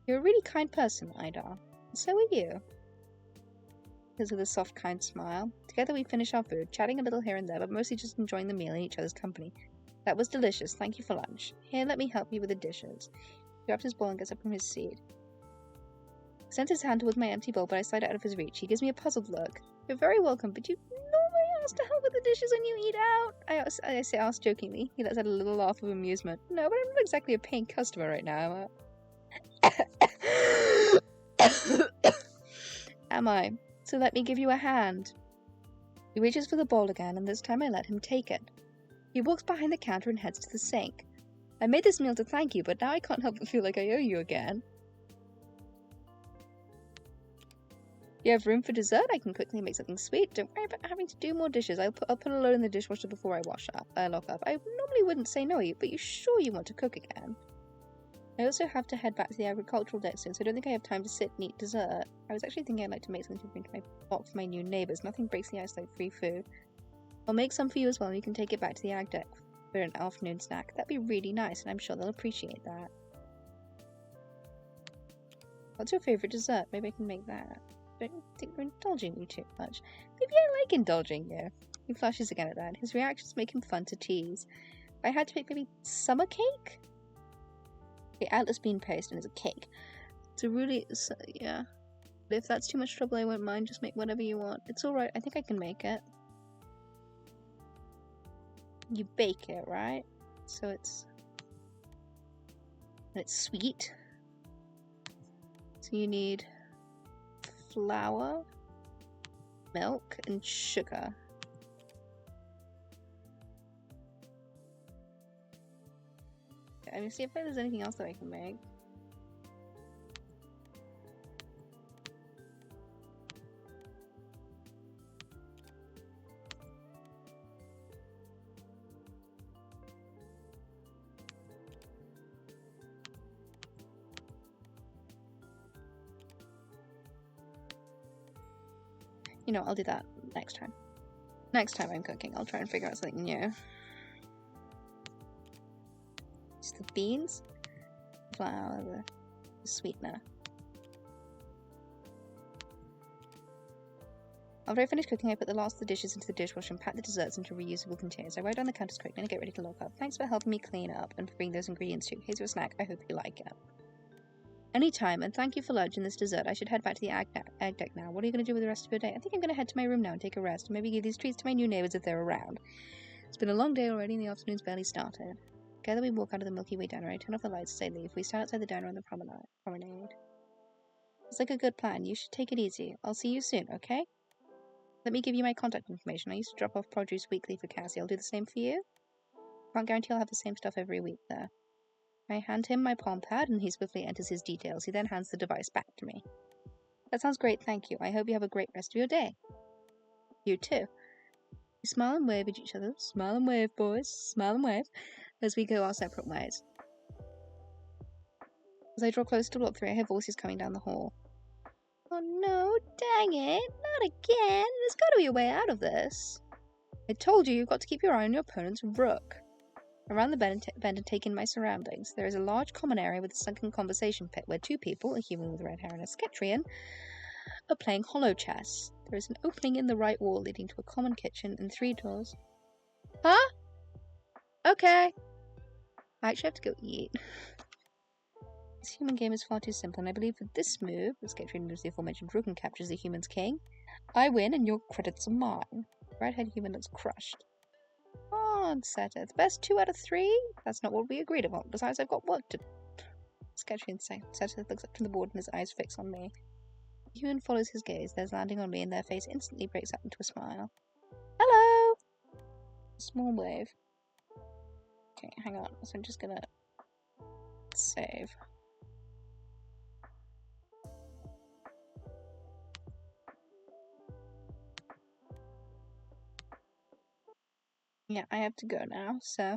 A: You're a really kind person, Idar. And so are you. Says with a soft, kind smile. Together we finish our food, chatting a little here and there, but mostly just enjoying the meal in each other's company. That was delicious. Thank you for lunch. Here, let me help you with the dishes. He grabs his bowl and gets up from his seat. He extends his hand towards my empty bowl, but I slide it out of his reach. He gives me a puzzled look. You're very welcome, but you normally ask to help with the dishes when you eat out. I ask jokingly. He lets out a little laugh of amusement. No, but I'm not exactly a paying customer right now. Am I? So let me give you a hand. He reaches for the bowl again, and this time I let him take it. He walks behind the counter and heads to the sink. I made this meal to thank you, but now I can't help but feel like I owe you again. You have room for dessert? I can quickly make something sweet. Don't worry about having to do more dishes. I'll put a load in the dishwasher before I lock up. I normally wouldn't say no, but you sure you want to cook again? I also have to head back to the agricultural deck soon, so I don't think I have time to sit and eat dessert. I was actually thinking I'd like to make something to bring to my pot for my new neighbours. Nothing breaks the ice like free food. I'll make some for you as well, and you can take it back to the ag deck for an afternoon snack. That'd be really nice, and I'm sure they'll appreciate that. What's your favourite dessert? Maybe I can make that. I don't think you're indulging me too much. Maybe I like indulging you. He flushes again at that. His reactions make him fun to tease. If I had to make maybe summer cake? The Atlas bean paste and it's a cake. Yeah. But if that's too much trouble, I won't mind. Just make whatever you want. It's alright. I think I can make it. You bake it, right? So it's sweet. So you need flour, milk, and sugar. I'm gonna see if there's anything else that I can make. You know, I'll do that next time. Next time I'm cooking, I'll try and figure out something new. Just the beans, flour, the sweetener. After I finish cooking, I put the last of the dishes into the dishwasher and pack the desserts into reusable containers. I write down the counters quickly and I get ready to lock up. Thanks for helping me clean up and for bringing those ingredients too. Here's your snack. I hope you like it. Anytime, and thank you for lunch and this dessert. I should head back to the ag deck now. What are you going to do with the rest of your day? I think I'm going to head to my room now and take a rest, and maybe give these treats to my new neighbours if they're around. It's been a long day already, and the afternoon's barely started. Together we walk out of the Milky Way diner. I turn off the lights as I leave. We stand outside the diner on the promenade. It's like a good plan. You should take it easy. I'll see you soon, okay? Let me give you my contact information. I used to drop off produce weekly for Cassie. I'll do the same for you. Can't guarantee I'll have the same stuff every week, though. I hand him my palm pad, and he swiftly enters his details. He then hands the device back to me. That sounds great, thank you. I hope you have a great rest of your day. You too. We smile and wave at each other. Smile and wave, boys. Smile and wave. As we go our separate ways. As I draw closer to block 3, I hear voices coming down the hall. Oh no, dang it. Not again. There's got to be a way out of this. I told you, you've got to keep your eye on your opponent's rook. Around the bend and take in my surroundings. There is a large common area with a sunken conversation pit where 2 people, a human with red hair and a Sketrian, are playing hollow chess. There is an opening in the right wall leading to a common kitchen and 3 doors. Huh? Okay. I actually have to go eat. This human game is far too simple, and I believe with this move, the Sketrian moves the aforementioned rook and captures the human's king. I win and your credits are mine. The red-haired human looks crushed. On, Seta. The best 2 out of 3? That's not what we agreed upon. Besides, I've got work to do. Sketchy and Seta looks up from the board and his eyes fix on me. The human follows his gaze, theirs landing on me, and their face instantly breaks out into a smile. Hello! A small wave. Okay, hang on. So I'm just gonna save. Yeah, I have to go now, so